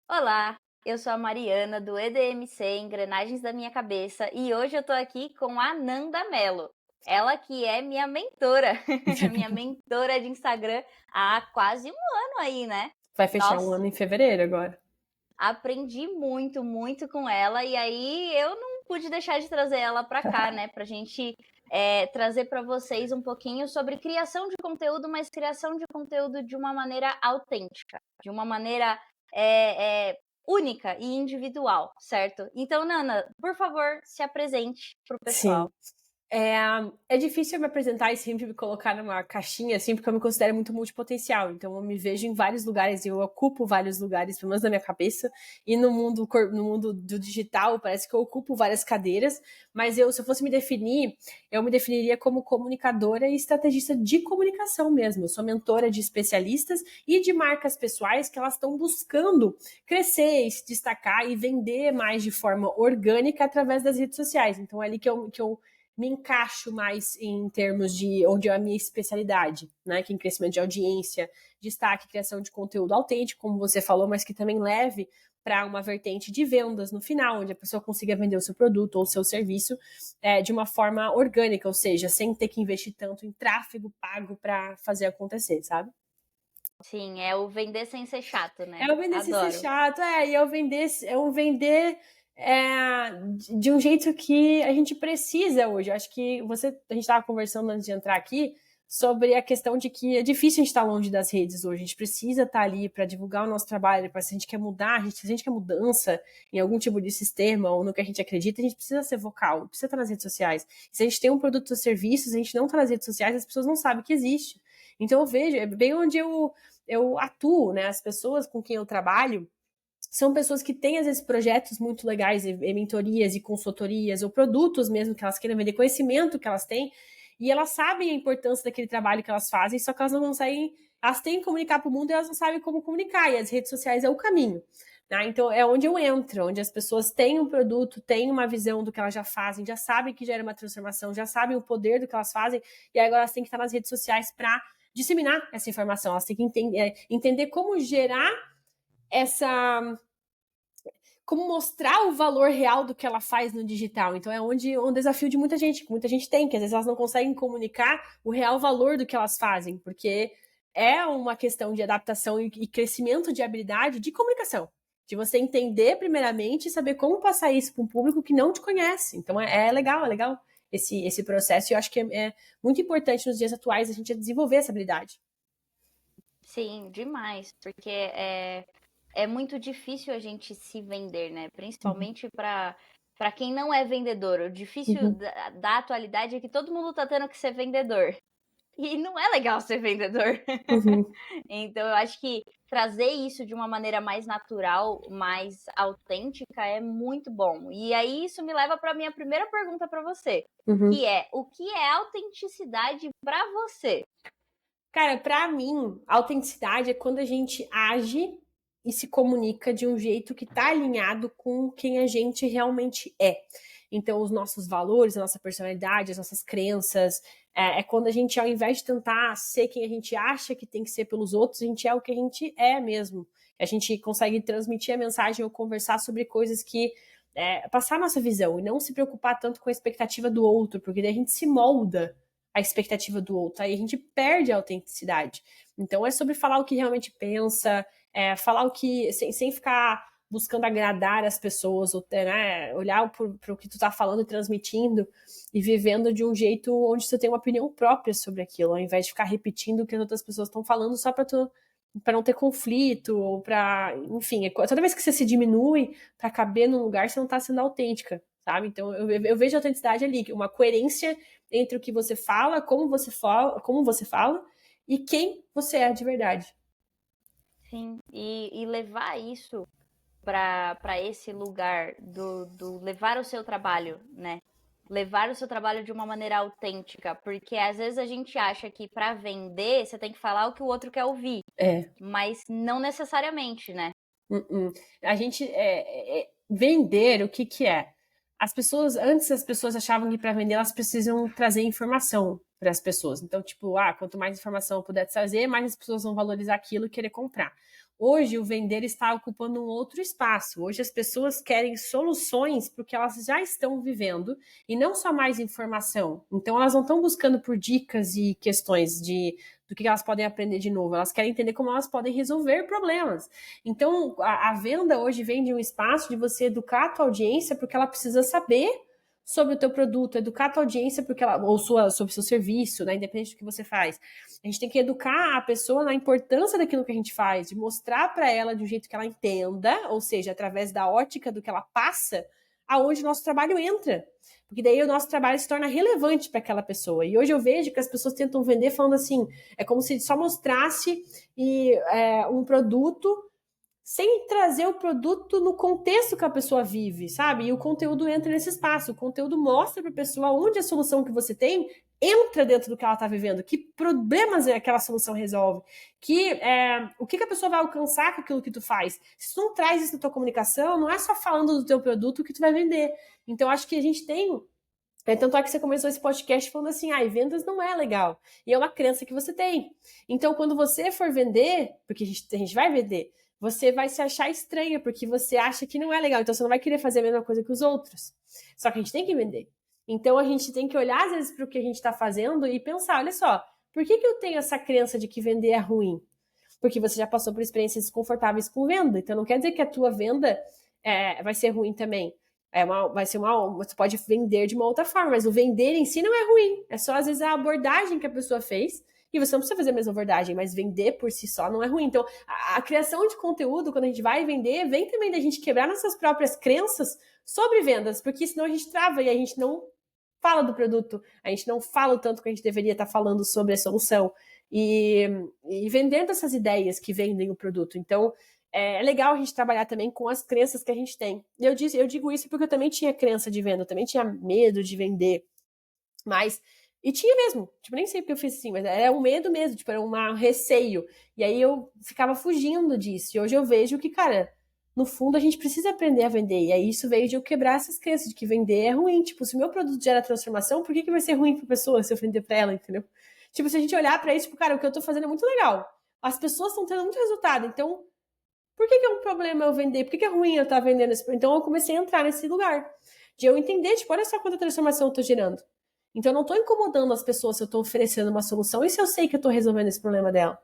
Olá, eu sou a Mariana do EDMC Engrenagens da Minha Cabeça e hoje eu tô aqui com a Nanda Mello. Ela que é minha mentora, minha mentora de Instagram há quase um ano aí, né? Vai fechar um ano Nossa, em fevereiro agora. aprendi muito, muito com ela e aí eu não pude deixar de trazer ela pra cá, né? Pra gente trazer pra vocês um pouquinho sobre criação de conteúdo, mas criação de conteúdo de uma maneira autêntica, de uma maneira única e individual, certo? Então, Nana, por favor, se apresente pro pessoal. Sim. É, é difícil eu me apresentar e sempre me colocar numa caixinha, assim, porque eu me considero muito multipotencial. Então, eu me vejo em vários lugares, eu ocupo vários lugares, pelo menos na minha cabeça. E no mundo do digital, parece que eu ocupo várias cadeiras. Mas se eu fosse me definir, eu me definiria como comunicadora e estrategista de comunicação mesmo. Eu sou mentora de especialistas e de marcas pessoais que elas estão buscando crescer, se destacar e vender mais de forma orgânica através das redes sociais. Então, é ali que eu me encaixo mais em termos de onde é a minha especialidade, né? Que é em crescimento de audiência, destaque, criação de conteúdo autêntico, como você falou, mas que também leve para uma vertente de vendas no final, onde a pessoa consiga vender o seu produto ou o seu serviço de uma forma orgânica, ou seja, sem ter que investir tanto em tráfego pago para fazer acontecer, sabe? Sim, é o vender sem ser chato, né? É eu vender sem ser Adoro. chato, e eu vender de um jeito que a gente precisa hoje. Eu acho que a gente estava conversando antes de entrar aqui sobre a questão de que é difícil a gente estar longe das redes hoje. A gente precisa estar ali para divulgar o nosso trabalho, para se a gente quer mudar, se a gente quer mudança em algum tipo de sistema ou no que a gente acredita, a gente precisa ser vocal, precisa estar nas redes sociais. Se a gente tem um produto ou serviço, se a gente não está nas redes sociais, as pessoas não sabem que existe. Então eu vejo, é bem onde eu atuo, né? As pessoas com quem eu trabalho são pessoas que têm, às vezes, projetos muito legais, e mentorias e consultorias, ou produtos mesmo que elas queiram vender, conhecimento que elas têm, e elas sabem a importância daquele trabalho que elas fazem, só que elas não conseguem, elas têm que comunicar para o mundo e elas não sabem como comunicar, e as redes sociais é o caminho. Né? Então, é onde eu entro, onde as pessoas têm um produto, têm uma visão do que elas já fazem, já sabem que gera uma transformação, já sabem o poder do que elas fazem, e agora elas têm que estar nas redes sociais para disseminar essa informação, elas têm que entender como gerar essa, como mostrar o valor real do que ela faz no digital. Então é onde um desafio de muita gente, que muita gente tem, que às vezes elas não conseguem comunicar o real valor do que elas fazem, porque é uma questão de adaptação e crescimento de habilidade de comunicação. De você entender primeiramente e saber como passar isso para um público que não te conhece. Então é legal esse processo. E eu acho que é muito importante nos dias atuais a gente desenvolver essa habilidade. Sim, demais, porque é muito difícil a gente se vender, né? Uhum, Principalmente para quem não é vendedor. O difícil uhum, da atualidade é que todo mundo tá tendo que ser vendedor. E não é legal ser vendedor. uhum. Então eu acho que trazer isso de uma maneira mais natural, mais autêntica é muito bom. E aí isso me leva para minha primeira pergunta para você, Uhum. que é: o que é autenticidade para você? Cara, pra mim, autenticidade é quando a gente age e se comunica de um jeito que tá alinhado com quem a gente realmente é. Então, os nossos valores, a nossa personalidade, as nossas crenças, é quando a gente, ao invés de tentar ser quem a gente acha que tem que ser pelos outros, a gente é o que a gente é mesmo. A gente consegue transmitir a mensagem ou conversar sobre coisas que passar a nossa visão e não se preocupar tanto com a expectativa do outro, porque daí a gente se molda a expectativa do outro, aí a gente perde a autenticidade. Então é sobre falar o que realmente pensa, falar o que, sem ficar buscando agradar as pessoas, ou né, olhar para o que tu tá falando e transmitindo e vivendo de um jeito onde tu tem uma opinião própria sobre aquilo, ao invés de ficar repetindo o que as outras pessoas estão falando só para não ter conflito ou para, enfim, toda vez que você se diminui para caber num lugar, você não tá sendo autêntica, sabe? Então eu vejo a autenticidade ali, uma coerência entre o que você fala, como você fala e quem você é de verdade. Sim, e levar isso para esse lugar do levar o seu trabalho, né? Levar o seu trabalho de uma maneira autêntica, porque às vezes a gente acha que para vender você tem que falar o que o outro quer ouvir, É. mas não necessariamente, né? Uh-uh. A gente vender o que que é? Antes as pessoas achavam que para vender elas precisam trazer informação para as pessoas. Então, tipo, quanto mais informação eu puder trazer, mais as pessoas vão valorizar aquilo e querer comprar. hoje o vender está ocupando um outro espaço. Hoje as pessoas querem soluções porque elas já estão vivendo e não só mais informação. Então elas não estão buscando por dicas e questões do que elas podem aprender de novo. Elas querem entender como elas podem resolver problemas. Então a venda hoje vem de um espaço de você educar a tua audiência porque ela precisa saber sobre o teu produto, educar a tua audiência porque sobre o seu serviço, né, independente do que você faz. A gente tem que educar a pessoa na importância daquilo que a gente faz, de mostrar para ela de um jeito que ela entenda, ou seja, através da ótica do que ela passa, aonde o nosso trabalho entra. Porque daí o nosso trabalho se torna relevante para aquela pessoa. E hoje eu vejo que as pessoas tentam vender falando assim, é como se só mostrasse um produto sem trazer o produto no contexto que a pessoa vive, sabe? E o conteúdo entra nesse espaço, o conteúdo mostra para a pessoa onde a solução que você tem entra dentro do que ela está vivendo, que problemas aquela solução resolve, o que a pessoa vai alcançar com aquilo que tu faz. Se tu não traz isso na tua comunicação, não é só falando do teu produto que tu vai vender. Então, acho que a gente tem... Tanto é que você começou esse podcast falando assim, vendas não é legal. E é uma crença que você tem. Então, quando você for vender, porque a gente vai vender, você vai se achar estranha, porque você acha que não é legal. Então, você não vai querer fazer a mesma coisa que os outros. Só que a gente tem que vender. Então, a gente tem que olhar, às vezes, para o que a gente está fazendo e pensar, olha só, por que eu tenho essa crença de que vender é ruim? Porque você já passou por experiências desconfortáveis com venda. Então, não quer dizer que a tua venda vai ser ruim também. Você pode vender de uma outra forma, mas o vender em si não é ruim. É só, às vezes, a abordagem que a pessoa fez. E você não precisa fazer a mesma abordagem, mas vender por si só não é ruim. Então, a criação de conteúdo, quando a gente vai vender, vem também da gente quebrar nossas próprias crenças sobre vendas, porque senão a gente trava e a gente não fala do produto, a gente não fala o tanto que a gente deveria estar falando sobre a solução. E vendendo essas ideias que vendem o produto. Então, é legal a gente trabalhar também com as crenças que a gente tem. Eu digo isso porque eu também tinha crença de venda, eu também tinha medo de vender. E tinha mesmo, nem sei porque eu fiz assim, mas era um medo mesmo, era um receio. E aí eu ficava fugindo disso. E hoje eu vejo que, cara, no fundo a gente precisa aprender a vender. E aí isso veio de eu quebrar essas crenças de que vender é ruim. Se o meu produto gera transformação, por que vai ser ruim pra pessoa se eu vender pra ela, entendeu? Se a gente olhar pra isso, cara, o que eu tô fazendo é muito legal. As pessoas estão tendo muito resultado, então por que é um problema eu vender? Por que é ruim eu estar vendendo isso? Então eu comecei a entrar nesse lugar de eu entender, olha só quanta transformação eu tô gerando. Então eu não tô incomodando as pessoas se eu tô oferecendo uma solução e se eu sei que eu tô resolvendo esse problema dela.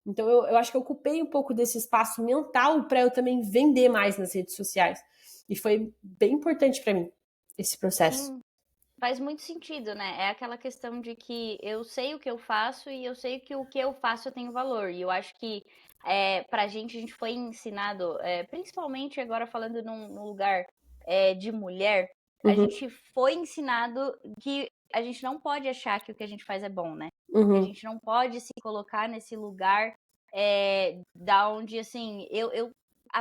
Então eu acho que eu ocupei um pouco desse espaço mental para eu também vender mais nas redes sociais. E foi bem importante para mim esse processo. Faz muito sentido, né? É aquela questão de que eu sei o que eu faço e eu sei que o que eu faço eu tenho valor. E eu acho que pra gente, a gente foi ensinado, principalmente agora falando num lugar de mulher, a gente foi ensinado que a gente não pode achar que o que a gente faz é bom, né? Que a gente não pode se colocar nesse lugar da onde, assim, eu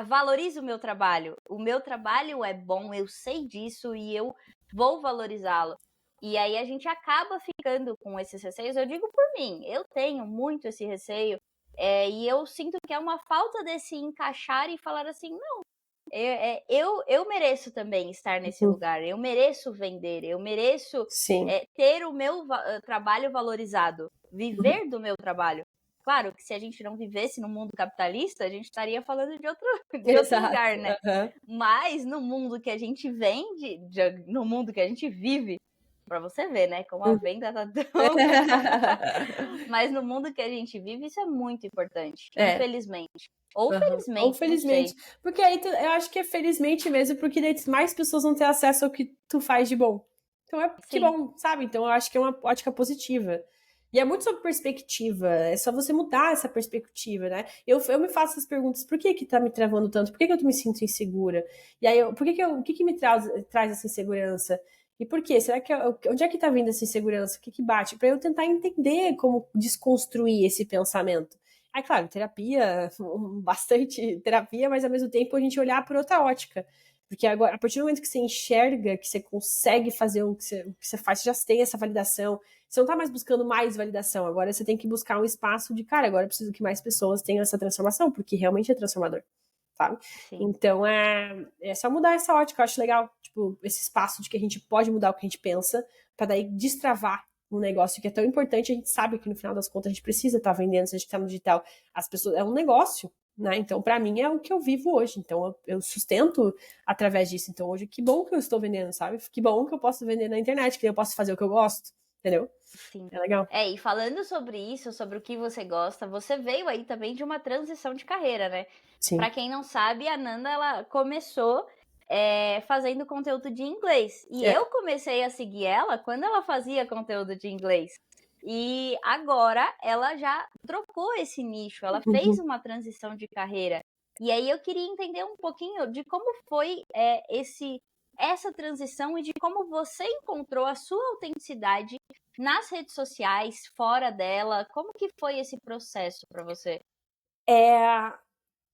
valorizo o meu trabalho. O meu trabalho é bom, eu sei disso e eu vou valorizá-lo. E aí a gente acaba ficando com esses receios. Eu digo por mim, eu tenho muito esse receio e eu sinto que é uma falta desse encaixar e falar assim, não, eu mereço também estar nesse lugar, eu mereço vender, eu mereço ter o meu trabalho valorizado, viver do meu trabalho. Claro que se a gente não vivesse no mundo capitalista, a gente estaria falando de outro lugar, né? Mas no mundo que a gente vende, no mundo que a gente vive, pra você ver, né? Como a venda tá tão... Mas no mundo que a gente vive, isso é muito importante, infelizmente. Ou felizmente, ou felizmente. Não sei. Porque aí eu acho que é felizmente mesmo, porque daí mais pessoas vão ter acesso ao que tu faz de bom. Então que bom, sabe? Então eu acho que é uma ótica positiva. E é muito sobre perspectiva, é só você mudar essa perspectiva, né? Eu me faço essas perguntas, por que tá me travando tanto? Por que eu me sinto insegura? E aí, o que me traz essa insegurança? E por quê? Será que onde é que tá vindo essa insegurança? O que bate? Para eu tentar entender como desconstruir esse pensamento. Aí, claro, terapia, bastante terapia, mas ao mesmo tempo a gente olhar por outra ótica. Porque agora, a partir do momento que você enxerga, que você consegue fazer o que você faz, você já tem essa validação. Você não tá mais buscando mais validação. Agora você tem que buscar um espaço de, cara, agora eu preciso que mais pessoas tenham essa transformação, porque realmente é transformador, sabe? Então, é só mudar essa ótica, eu acho legal. Esse espaço de que a gente pode mudar o que a gente pensa, pra daí destravar um negócio que é tão importante. A gente sabe que no final das contas a gente precisa estar vendendo, se a gente tá no digital. As pessoas, é um negócio. né? Então, para mim, é o que eu vivo hoje. Então, eu sustento através disso. Então, hoje, que bom que eu estou vendendo, sabe? Que bom que eu posso vender na internet, que eu posso fazer o que eu gosto, entendeu? Sim. É legal. E falando sobre isso, sobre o que você gosta, você veio aí também de uma transição de carreira, né? Sim. Para quem não sabe, a Nanda, ela começou fazendo conteúdo de inglês. E eu comecei a seguir ela quando ela fazia conteúdo de inglês. E agora ela já trocou esse nicho, ela fez uma transição de carreira. E aí eu queria entender um pouquinho de como foi essa transição e de como você encontrou a sua autenticidade nas redes sociais, fora dela. Como que foi esse processo para você? É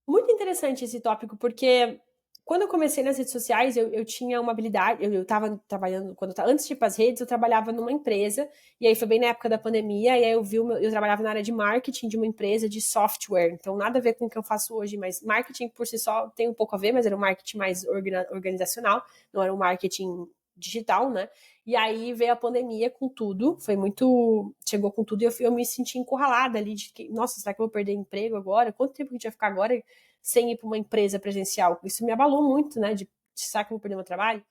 muito interessante esse tópico, porque quando eu comecei nas redes sociais, eu tinha uma habilidade, eu estava trabalhando, antes de ir para as redes, eu trabalhava numa empresa, e aí foi bem na época da pandemia, e aí eu trabalhava na área de marketing de uma empresa de software, então nada a ver com o que eu faço hoje, mas marketing por si só tem um pouco a ver, mas era um marketing mais organizacional, não era um marketing digital, né? E aí veio a pandemia com tudo, chegou com tudo, e eu me senti encurralada ali, de que, nossa, será que eu vou perder emprego agora? Quanto tempo a gente vai ficar agora sem ir para uma empresa presencial? Isso me abalou muito, né? De será que eu vou perder meu trabalho?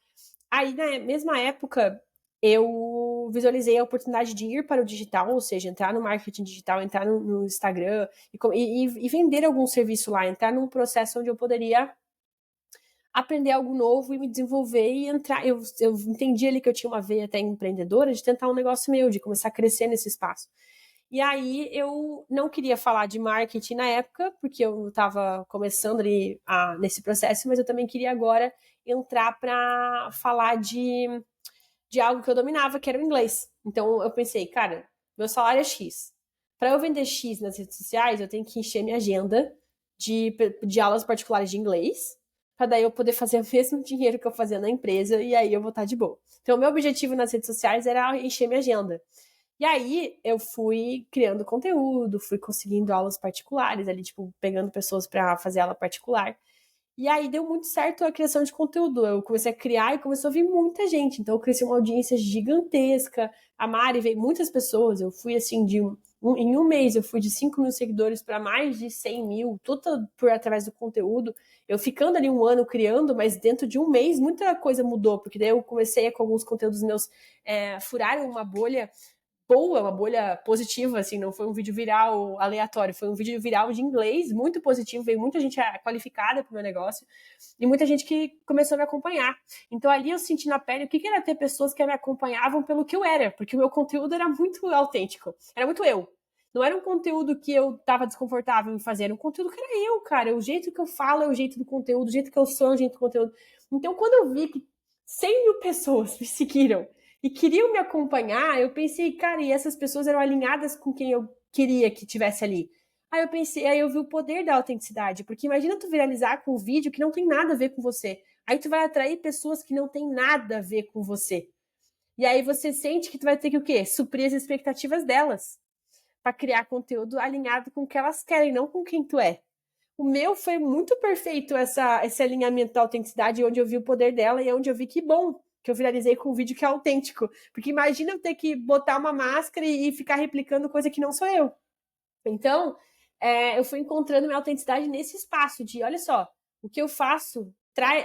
Aí, na mesma época, eu visualizei a oportunidade de ir para o digital, ou seja, entrar no marketing digital, entrar no Instagram e vender algum serviço lá, entrar num processo onde eu poderia aprender algo novo e me desenvolver e entrar. Eu entendi ali que eu tinha uma veia até empreendedora de tentar um negócio meu, de começar a crescer nesse espaço. E aí eu não queria falar de marketing na época, porque eu estava começando ali nesse processo, mas eu também queria agora entrar para falar de algo que eu dominava, que era o inglês. Então eu pensei, cara, meu salário é X. Para eu vender X nas redes sociais, eu tenho que encher minha agenda de aulas particulares de inglês, para daí eu poder fazer o mesmo dinheiro que eu fazia na empresa e aí eu vou estar de boa. Então, o meu objetivo nas redes sociais era encher minha agenda. E aí eu fui criando conteúdo, fui conseguindo aulas particulares ali, tipo, pegando pessoas para fazer aula particular. E aí deu muito certo a criação de conteúdo. Eu comecei a criar e começou a vir muita gente. Então eu cresci uma audiência gigantesca. A Mari veio muitas pessoas. Eu fui assim, em um mês eu fui de 5 mil seguidores para mais de 100 mil, tudo por através do conteúdo. Eu ficando ali um ano criando, mas dentro de um mês muita coisa mudou, porque daí eu comecei com alguns conteúdos meus furarem uma bolha boa, uma bolha positiva, assim, não foi um vídeo viral aleatório, foi um vídeo viral de inglês, muito positivo, veio muita gente qualificada pro meu negócio, e muita gente que começou a me acompanhar. Então ali eu senti na pele o que era ter pessoas que me acompanhavam pelo que eu era, porque o meu conteúdo era muito autêntico, era muito eu. Não era um conteúdo que eu tava desconfortável em fazer, era um conteúdo que era eu, cara. O jeito que eu falo é o jeito do conteúdo, o jeito que eu sou é o jeito do conteúdo. Então, quando eu vi que 100 mil pessoas me seguiram e queriam me acompanhar, eu pensei, cara, e essas pessoas eram alinhadas com quem eu queria que tivesse ali. Aí eu vi o poder da autenticidade, porque imagina tu viralizar com um vídeo que não tem nada a ver com você. Aí tu vai atrair pessoas que não tem nada a ver com você. E aí você sente que tu vai ter que o quê? Suprir as expectativas delas para criar conteúdo alinhado com o que elas querem, não com quem tu é. O meu foi muito perfeito esse alinhamento da autenticidade, onde eu vi o poder dela e onde eu vi que bom que eu viralizei com um vídeo que é autêntico. Porque imagina eu ter que botar uma máscara e ficar replicando coisa que não sou eu. Então, eu fui encontrando minha autenticidade nesse espaço de, olha só, o que eu faço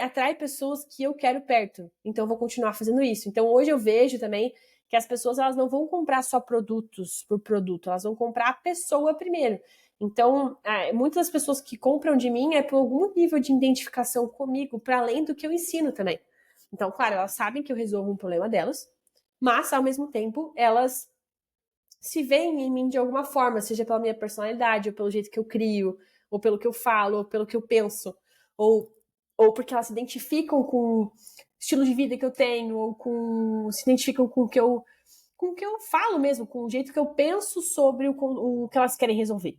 atrai pessoas que eu quero perto. Então, eu vou continuar fazendo isso. Então, hoje eu vejo também que as pessoas elas não vão comprar só produtos por produto, elas vão comprar a pessoa primeiro. Então, muitas das pessoas que compram de mim é por algum nível de identificação comigo, para além do que eu ensino também. Então, claro, elas sabem que eu resolvo um problema delas, mas, ao mesmo tempo, elas se veem em mim de alguma forma, seja pela minha personalidade, ou pelo jeito que eu crio, ou pelo que eu falo, ou pelo que eu penso, ou porque elas se identificam com o estilo de vida que eu tenho, ou se identificam com o que eu falo mesmo, com o jeito que eu penso sobre o que elas querem resolver.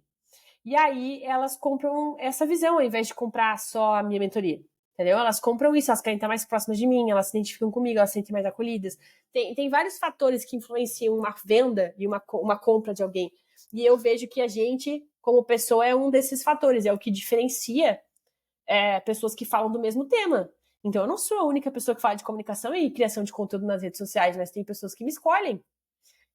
E aí elas compram essa visão, ao invés de comprar só a minha mentoria. Entendeu? Elas compram isso, elas querem estar mais próximas de mim, elas se identificam comigo, elas se sentem mais acolhidas. Tem vários fatores que influenciam uma venda e uma compra de alguém. E eu vejo que a gente, como pessoa, é um desses fatores, é o que diferencia pessoas que falam do mesmo tema. Então, eu não sou a única pessoa que fala de comunicação e criação de conteúdo nas redes sociais, mas tem pessoas que me escolhem.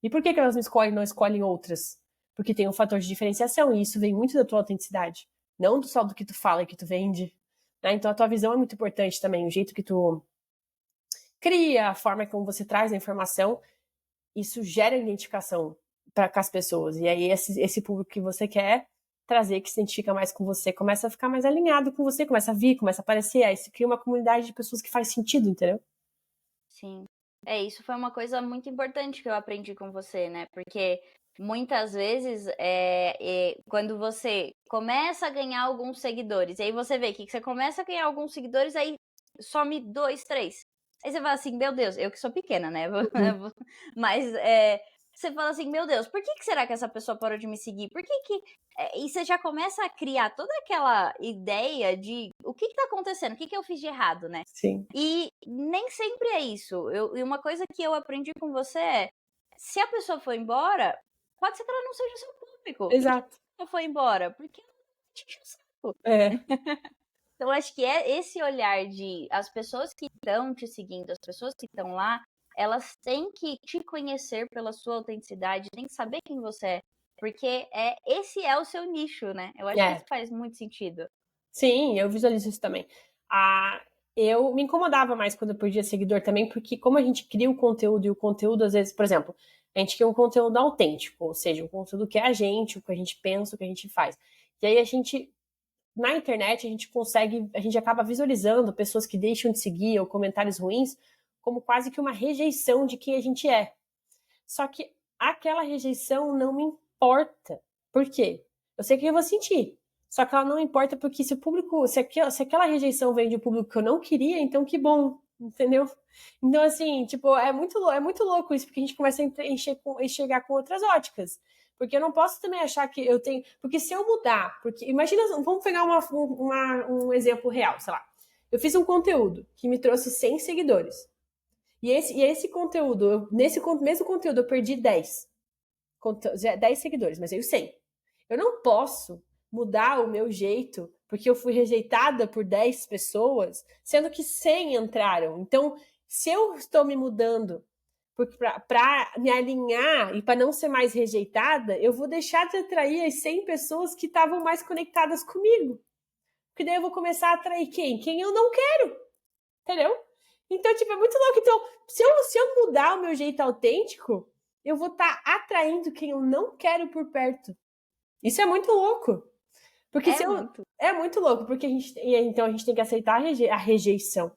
E por que elas me escolhem e não escolhem outras? Porque tem um fator de diferenciação, e isso vem muito da tua autenticidade. não só do que tu fala e que tu vende, né? Então a tua visão é muito importante também, o jeito que tu cria, a forma como você traz a informação, isso gera identificação para as pessoas. E aí esse público que você quer trazer, que se identifica mais com você, começa a ficar mais alinhado com você, começa a vir, começa a aparecer, aí se cria uma comunidade de pessoas que faz sentido, entendeu? Sim. Isso foi uma coisa muito importante que eu aprendi com você, né? Porque muitas vezes, quando você começa a ganhar alguns seguidores, e aí você vê que você começa a ganhar alguns seguidores, aí some 2, 3. Aí você fala assim, meu Deus, eu que sou pequena, né? Mas você fala assim, meu Deus, por que será que essa pessoa parou de me seguir? Por que que... E você já começa a criar toda aquela ideia de o que tá acontecendo, o que que eu fiz de errado, né? Sim. E nem sempre é isso. E uma coisa que eu aprendi com você é, se a pessoa for embora, pode ser que ela não seja seu público. E por que Exato. ela foi embora? Porque ela não te encheu o saco. É. Então, acho que é esse olhar de as pessoas que estão te seguindo, as pessoas que estão lá, elas têm que te conhecer pela sua autenticidade, têm que saber quem você é. Porque esse é o seu nicho, né? Eu acho que isso faz muito sentido. Sim, eu visualizo isso também. Eu me incomodava mais quando eu perdia seguidor também, porque como a gente cria o conteúdo, e o conteúdo, às vezes, por exemplo, a gente cria um conteúdo autêntico, ou seja, um conteúdo que é a gente, o que a gente pensa, o que a gente faz. E aí na internet, a gente acaba visualizando pessoas que deixam de seguir ou comentários ruins como quase que uma rejeição de quem a gente é. Só que aquela rejeição não me importa. Por quê? Eu sei que eu vou sentir. Só que ela não importa porque se aquela rejeição vem de um público que eu não queria, então que bom, entendeu? Então, assim, tipo, é muito louco isso, porque a gente começa a enxergar com outras óticas. Porque eu não posso também achar que eu tenho. Porque se eu mudar, porque imagina, vamos pegar um exemplo real, sei lá. Eu fiz um conteúdo que me trouxe 100 seguidores. E esse conteúdo, nesse mesmo conteúdo, eu perdi 10 seguidores, mas eu 100. Eu não posso mudar o meu jeito porque eu fui rejeitada por 10 pessoas, sendo que 100 entraram. Então, se eu estou me mudando para me alinhar e para não ser mais rejeitada, eu vou deixar de atrair as 100 pessoas que estavam mais conectadas comigo. Porque daí eu vou começar a atrair quem? Quem eu não quero. Entendeu? Então, tipo, é muito louco. Então, se eu mudar o meu jeito autêntico, eu vou estar atraindo quem eu não quero por perto. Isso é muito louco. Porque Muito. É muito louco, porque então a gente tem que aceitar a rejeição.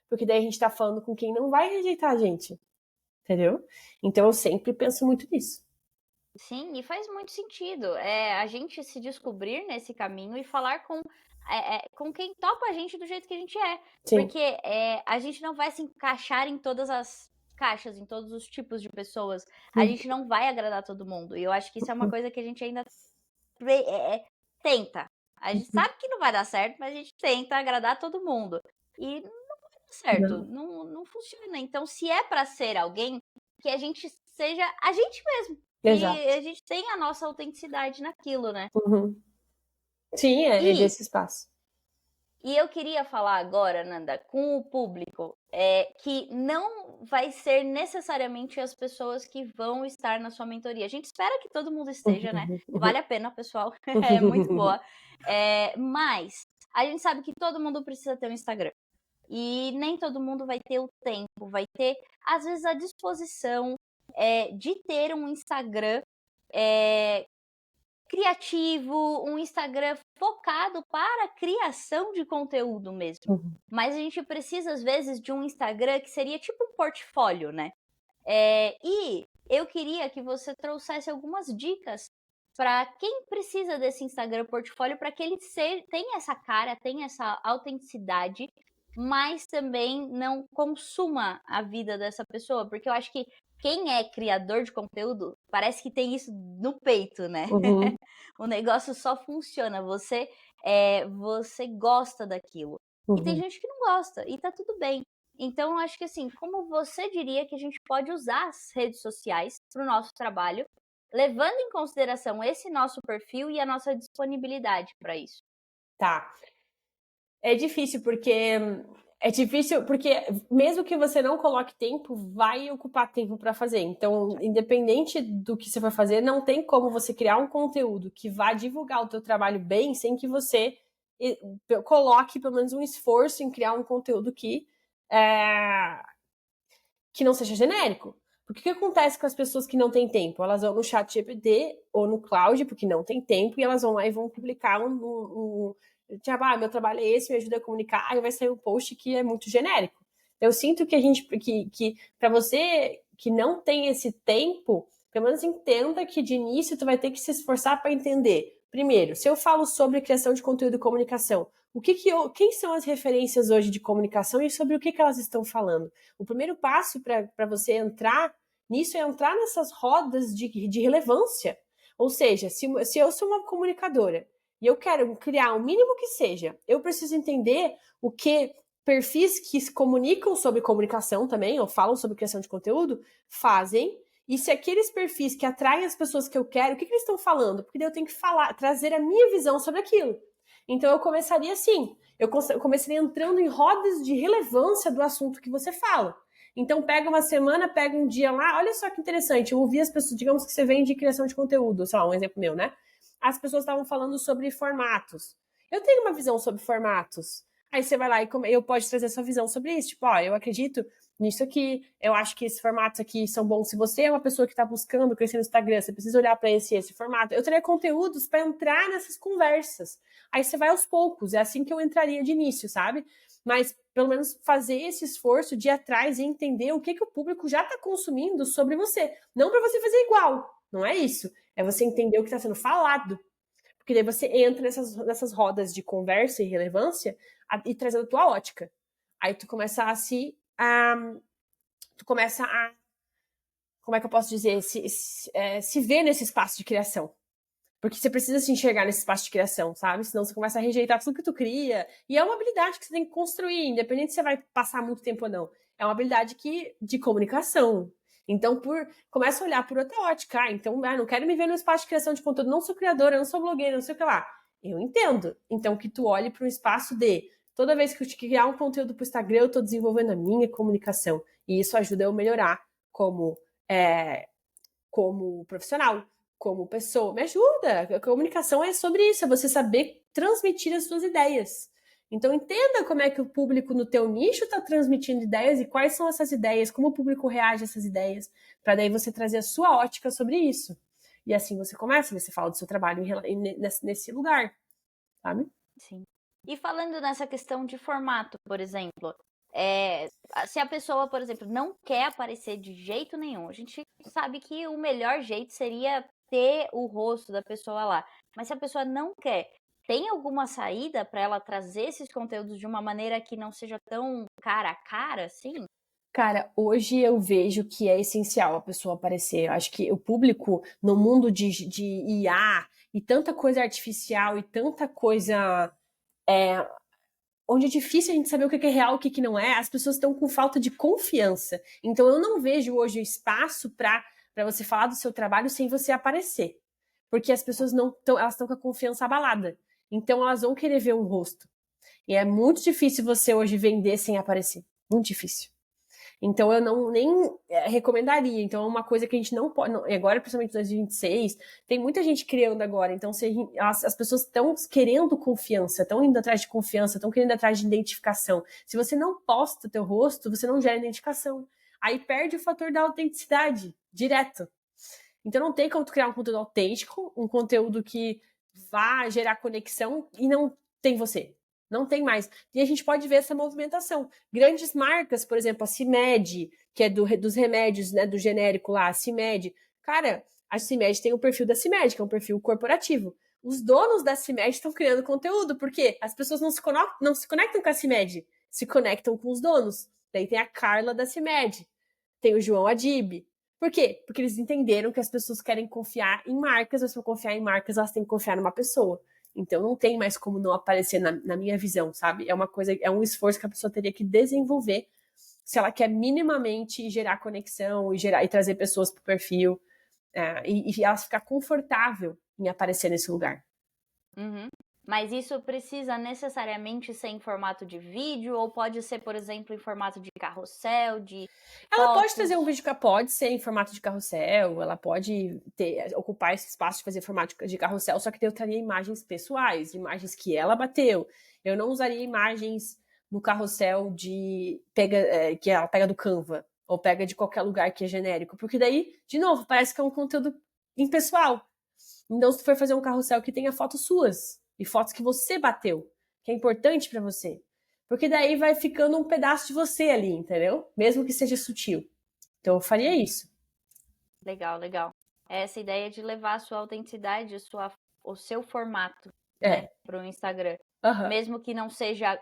Porque daí a gente tá falando com quem não vai rejeitar a gente. Entendeu? Então eu sempre penso muito nisso. Sim, e faz muito sentido. A gente se descobrir nesse caminho e falar com quem topa a gente do jeito que a gente é. Sim. Porque a gente não vai se encaixar em todas as caixas, em todos os tipos de pessoas. A gente não vai agradar todo mundo. E eu acho que isso é uma coisa que a gente ainda tenta. A gente sabe que não vai dar certo, mas a gente tenta agradar todo mundo. E não vai dar certo, não funciona. Então, se é pra ser alguém, que a gente seja a gente mesmo. Exato. E a gente tem a nossa autenticidade naquilo, né? Uhum. Sim, é desse espaço. E eu queria falar agora, Nanda, com o público, que não vai ser necessariamente as pessoas que vão estar na sua mentoria. A gente espera que todo mundo esteja, né? Vale a pena, pessoal. É muito boa. Mas a gente sabe que todo mundo precisa ter um Instagram. E nem todo mundo vai ter o tempo, vai ter, às vezes, a disposição de ter um Instagram criativo, um Instagram focado para a criação de conteúdo mesmo. Mas a gente precisa, às vezes, de um Instagram que seria tipo um portfólio, né? E eu queria que você trouxesse algumas dicas para quem precisa desse Instagram portfólio, para que ele tenha essa cara, tenha essa autenticidade, mas também não consuma a vida dessa pessoa, porque eu acho que quem é criador de conteúdo parece que tem isso no peito, né? O negócio só funciona, você gosta daquilo. E tem gente que não gosta, e tá tudo bem. Então, eu acho que assim, como você diria que a gente pode usar as redes sociais para o nosso trabalho, levando em consideração esse nosso perfil e a nossa disponibilidade para isso? Tá. É difícil porque É difícil, porque mesmo que você não coloque tempo, vai ocupar tempo para fazer. Então, independente do que você vai fazer, não tem como você criar um conteúdo que vá divulgar o teu trabalho bem sem que você coloque pelo menos um esforço em criar um conteúdo que não seja genérico. Porque o que acontece com as pessoas que não têm tempo? Elas vão no ChatGPT ou no Claude, porque não tem tempo, e elas vão lá e vão publicar tipo, meu trabalho é esse, me ajuda a comunicar, aí vai sair um post que é muito genérico. Eu sinto que que para você que não tem esse tempo, pelo menos entenda que de início tu vai ter que se esforçar para entender. Primeiro, se eu falo sobre criação de conteúdo e comunicação, quem são as referências hoje de comunicação e sobre o que elas estão falando? O primeiro passo para você entrar nisso é entrar nessas rodas de relevância. Ou seja, se eu sou uma comunicadora e eu quero criar o mínimo que seja, eu preciso entender o que perfis que se comunicam sobre comunicação também, ou falam sobre criação de conteúdo, fazem. E se aqueles perfis que atraem as pessoas que eu quero, o que eles estão falando? Porque daí eu tenho que trazer a minha visão sobre aquilo. Então eu começaria assim, eu começaria entrando em rodas de relevância do assunto que você fala. Então pega uma semana, pega um dia lá, olha só que interessante, eu ouvi as pessoas, digamos que você vende criação de conteúdo, sei lá, um exemplo meu, né? As pessoas estavam falando sobre formatos. Eu tenho uma visão sobre formatos. Aí você vai lá e eu pode trazer sua visão sobre isso. Tipo, ó, eu acredito nisso aqui, eu acho que esses formatos aqui são bons. Se você é uma pessoa que está buscando crescer no Instagram, você precisa olhar para esse formato. Eu teria conteúdos para entrar nessas conversas. Aí você vai aos poucos, é assim que eu entraria de início, sabe? Mas pelo menos fazer esse esforço de ir atrás e entender o que o público já está consumindo sobre você. Não para você fazer igual, não é isso. É você entender o que está sendo falado. Porque daí você entra nessas rodas de conversa e relevância e trazendo a tua ótica. Aí tu começa como é que eu posso dizer, se ver nesse espaço de criação. Porque você precisa se enxergar nesse espaço de criação, sabe? Senão você começa a rejeitar tudo que tu cria. E é uma habilidade que você tem que construir, independente se você vai passar muito tempo ou não. É uma habilidade de comunicação. Então, começa a olhar por outra ótica. Então, não quero me ver no espaço de criação de conteúdo, não sou criadora, não sou blogueira, não sei o que lá. Eu entendo. Então, que tu olhe para um espaço de toda vez que eu criar um conteúdo para o Instagram, eu estou desenvolvendo a minha comunicação. E isso ajuda eu a melhorar como profissional, como pessoa. Me ajuda. A comunicação é sobre isso, é você saber transmitir as suas ideias. Então entenda como é que o público no teu nicho está transmitindo ideias e quais são essas ideias, como o público reage a essas ideias, para daí você trazer a sua ótica sobre isso. E assim você começa, você fala do seu trabalho nesse lugar, sabe? Sim. E falando nessa questão de formato, por exemplo, se a pessoa, por exemplo, não quer aparecer de jeito nenhum, a gente sabe que o melhor jeito seria ter o rosto da pessoa lá. Mas se a pessoa não quer, tem alguma saída para ela trazer esses conteúdos de uma maneira que não seja tão cara a cara, assim? Cara, hoje eu vejo que é essencial a pessoa aparecer. Eu acho que o público, no mundo de IA e tanta coisa artificial e tanta coisa onde é difícil a gente saber o que é real e o que não é, as pessoas estão com falta de confiança. Então eu não vejo hoje espaço para você falar do seu trabalho sem você aparecer. Porque as pessoas elas estão com a confiança abalada. Então elas vão querer ver um rosto. E é muito difícil você hoje vender sem aparecer. Muito difícil. Então eu nem recomendaria. Então é uma coisa que a gente não pode. Agora, principalmente em 2026, tem muita gente criando agora. Então as pessoas estão querendo confiança, estão indo atrás de confiança, estão querendo atrás de identificação. Se você não posta o teu rosto, você não gera identificação. Aí perde o fator da autenticidade, direto. Então não tem como tu criar um conteúdo autêntico, um conteúdo que vá gerar conexão e não tem você. Não tem mais. E a gente pode ver essa movimentação. Grandes marcas, por exemplo, a CIMED, que é dos remédios, né, do genérico lá, a CIMED. Cara, a CIMED tem o perfil da CIMED, que é um perfil corporativo. Os donos da CIMED estão criando conteúdo, porque as pessoas não se conectam com a CIMED, se conectam com os donos. Daí tem a Carla da CIMED, tem o João Adib. Por quê? Porque eles entenderam que as pessoas querem confiar em marcas, mas para confiar em marcas, elas têm que confiar numa pessoa. Então não tem mais como não aparecer na minha visão, sabe? É um esforço que a pessoa teria que desenvolver se ela quer minimamente gerar conexão e trazer pessoas para o perfil e ela ficar confortável em aparecer nesse lugar. Uhum. Mas isso precisa necessariamente ser em formato de vídeo ou pode ser, por exemplo, em formato de carrossel, de Ela pode fotos? fazer um vídeo que pode ser em formato de carrossel, ela pode ocupar esse espaço de fazer formato de carrossel, só que eu traria imagens pessoais, imagens que ela bateu. Eu não usaria imagens no carrossel que ela pega do Canva ou pega de qualquer lugar que é genérico, porque daí, de novo, parece que é um conteúdo impessoal. Então, se tu for fazer um carrossel que tenha fotos suas e fotos que você bateu, que é importante para você. Porque daí vai ficando um pedaço de você ali, entendeu? Mesmo que seja sutil. Então eu faria isso. Legal, legal. Essa ideia de levar a sua autenticidade, o seu formato, né, É. para o Instagram. Aham. Mesmo que não seja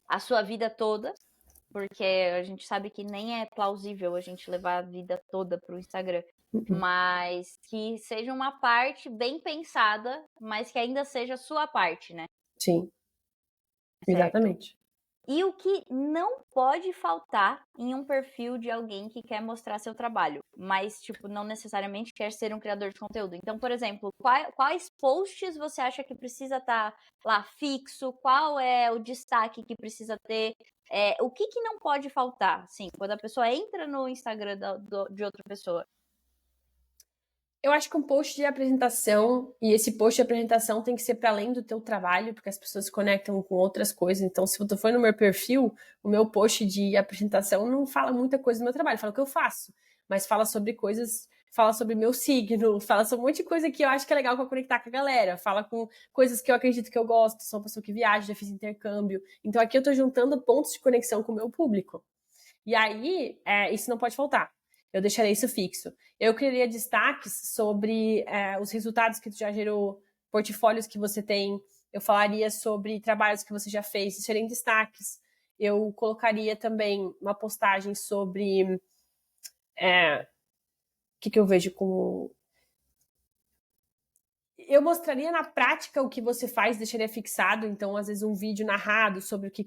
a sua vida toda, porque a gente sabe que nem é plausível a gente levar a vida toda para o Instagram. Uhum. Mas que seja uma parte bem pensada, mas que ainda seja a sua parte, né? Sim, Certo. exatamente. E o que não pode faltar em um perfil de alguém que quer mostrar seu trabalho, mas, tipo, não necessariamente quer ser um criador de conteúdo. Então, por exemplo, quais posts você acha que precisa estar lá fixo? Qual é o destaque que precisa ter? O que não pode faltar, assim, quando a pessoa entra no Instagram de outra pessoa? Eu acho que um post de apresentação, e esse post de apresentação tem que ser para além do teu trabalho, porque as pessoas se conectam com outras coisas. Então, se tu for no meu perfil, o meu post de apresentação não fala muita coisa do meu trabalho, fala o que eu faço, mas fala sobre coisas, fala sobre meu signo, fala sobre um monte de coisa que eu acho que é legal para conectar com a galera, fala com coisas que eu acredito que eu gosto, sou uma pessoa que viaja, já fiz intercâmbio. Então, aqui eu tô juntando pontos de conexão com o meu público. E aí, isso não pode faltar. Eu deixarei isso fixo. Eu criaria destaques sobre os resultados que tu já gerou, portfólios que você tem. Eu falaria sobre trabalhos que você já fez, deixaria em destaques. Eu colocaria também uma postagem sobre o que eu vejo como eu mostraria na prática o que você faz, deixaria fixado, então às vezes um vídeo narrado sobre o que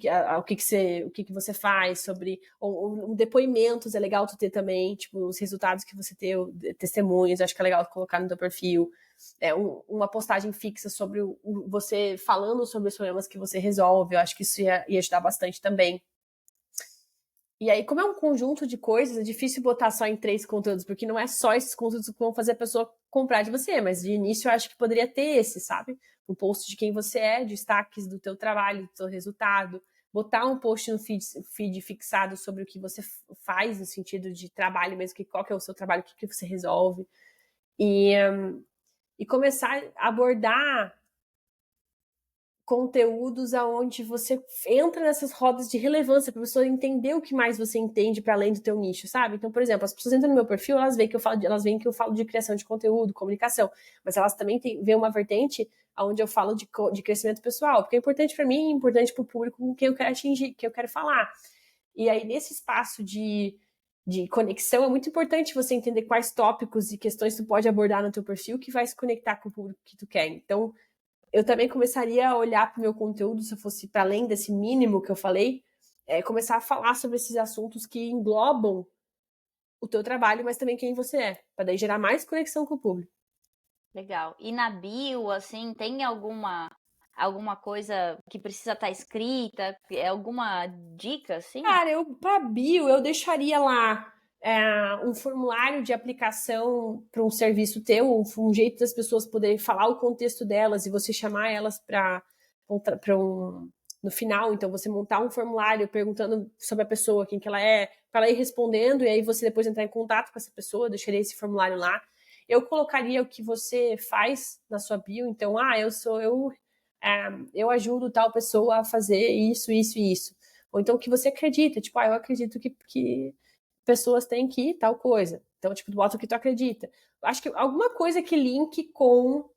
você faz, sobre ou depoimentos é legal tu ter também, tipo os resultados que você tem, testemunhos, acho que é legal colocar no teu perfil, uma postagem fixa sobre você falando sobre os problemas que você resolve, eu acho que isso ia ajudar bastante também. E aí, como é um conjunto de coisas, é difícil botar só em 3 conteúdos, porque não é só esses conteúdos que vão fazer a pessoa comprar de você, mas de início eu acho que poderia ter esse, sabe? Um post de quem você é, destaques do teu trabalho, do teu resultado, botar um post no feed fixado sobre o que você faz, no sentido de trabalho mesmo, qual que é o seu trabalho, o que você resolve. E começar a abordar conteúdos aonde você entra nessas rodas de relevância para a pessoa entender o que mais você entende para além do teu nicho, sabe? Então, por exemplo, as pessoas entram no meu perfil, elas veem que eu falo de criação de conteúdo, comunicação, mas elas também veem uma vertente onde eu falo de crescimento pessoal, porque é importante para mim, é importante para o público com quem eu quero atingir, que eu quero falar. E aí, nesse espaço de conexão, é muito importante você entender quais tópicos e questões tu pode abordar no teu perfil que vai se conectar com o público que tu quer. Então, eu também começaria a olhar para o meu conteúdo, se eu fosse para além desse mínimo que eu falei, começar a falar sobre esses assuntos que englobam o teu trabalho, mas também quem você é, para daí gerar mais conexão com o público. Legal. E na bio, assim, tem alguma coisa que precisa estar escrita? Alguma dica, assim? Cara, para bio, eu deixaria lá um formulário de aplicação para um serviço teu, um jeito das pessoas poderem falar o contexto delas e você chamar elas para no final, então você montar um formulário perguntando sobre a pessoa, quem que ela é, para ela ir respondendo e aí você depois entrar em contato com essa pessoa, deixaria esse formulário lá. Eu colocaria o que você faz na sua bio, então, eu ajudo tal pessoa a fazer isso, isso e isso. Ou então o que você acredita, tipo, eu acredito que pessoas têm que tal coisa. Então, tipo, tu bota o que tu acredita. Acho que alguma coisa que linke com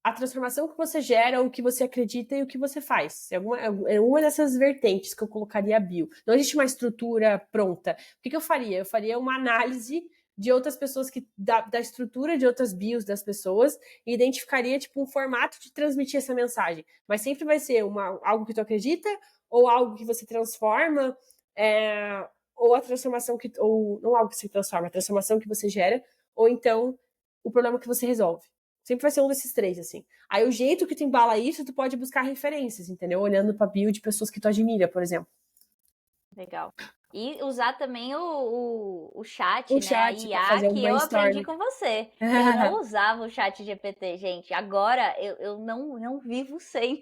a transformação que você gera, o que você acredita e o que você faz. É uma dessas vertentes que eu colocaria a bio. Não existe uma estrutura pronta. O que eu faria? Eu faria uma análise de outras pessoas, da estrutura de outras bios das pessoas e identificaria, tipo, um formato de transmitir essa mensagem. Mas sempre vai ser algo que tu acredita ou algo que você transforma, ou a transformação ou não algo que se transforma, a transformação que você gera, ou então o problema que você resolve. Sempre vai ser um desses três, assim. Aí o jeito que tu embala isso, tu pode buscar referências, entendeu? Olhando pra bio de pessoas que tu admira, por exemplo. Legal. E usar também o chat, O né? A chat pra IA fazer um que eu aprendi brainstorm. com você. Eu não usava o chat GPT, gente. Agora eu não vivo sem.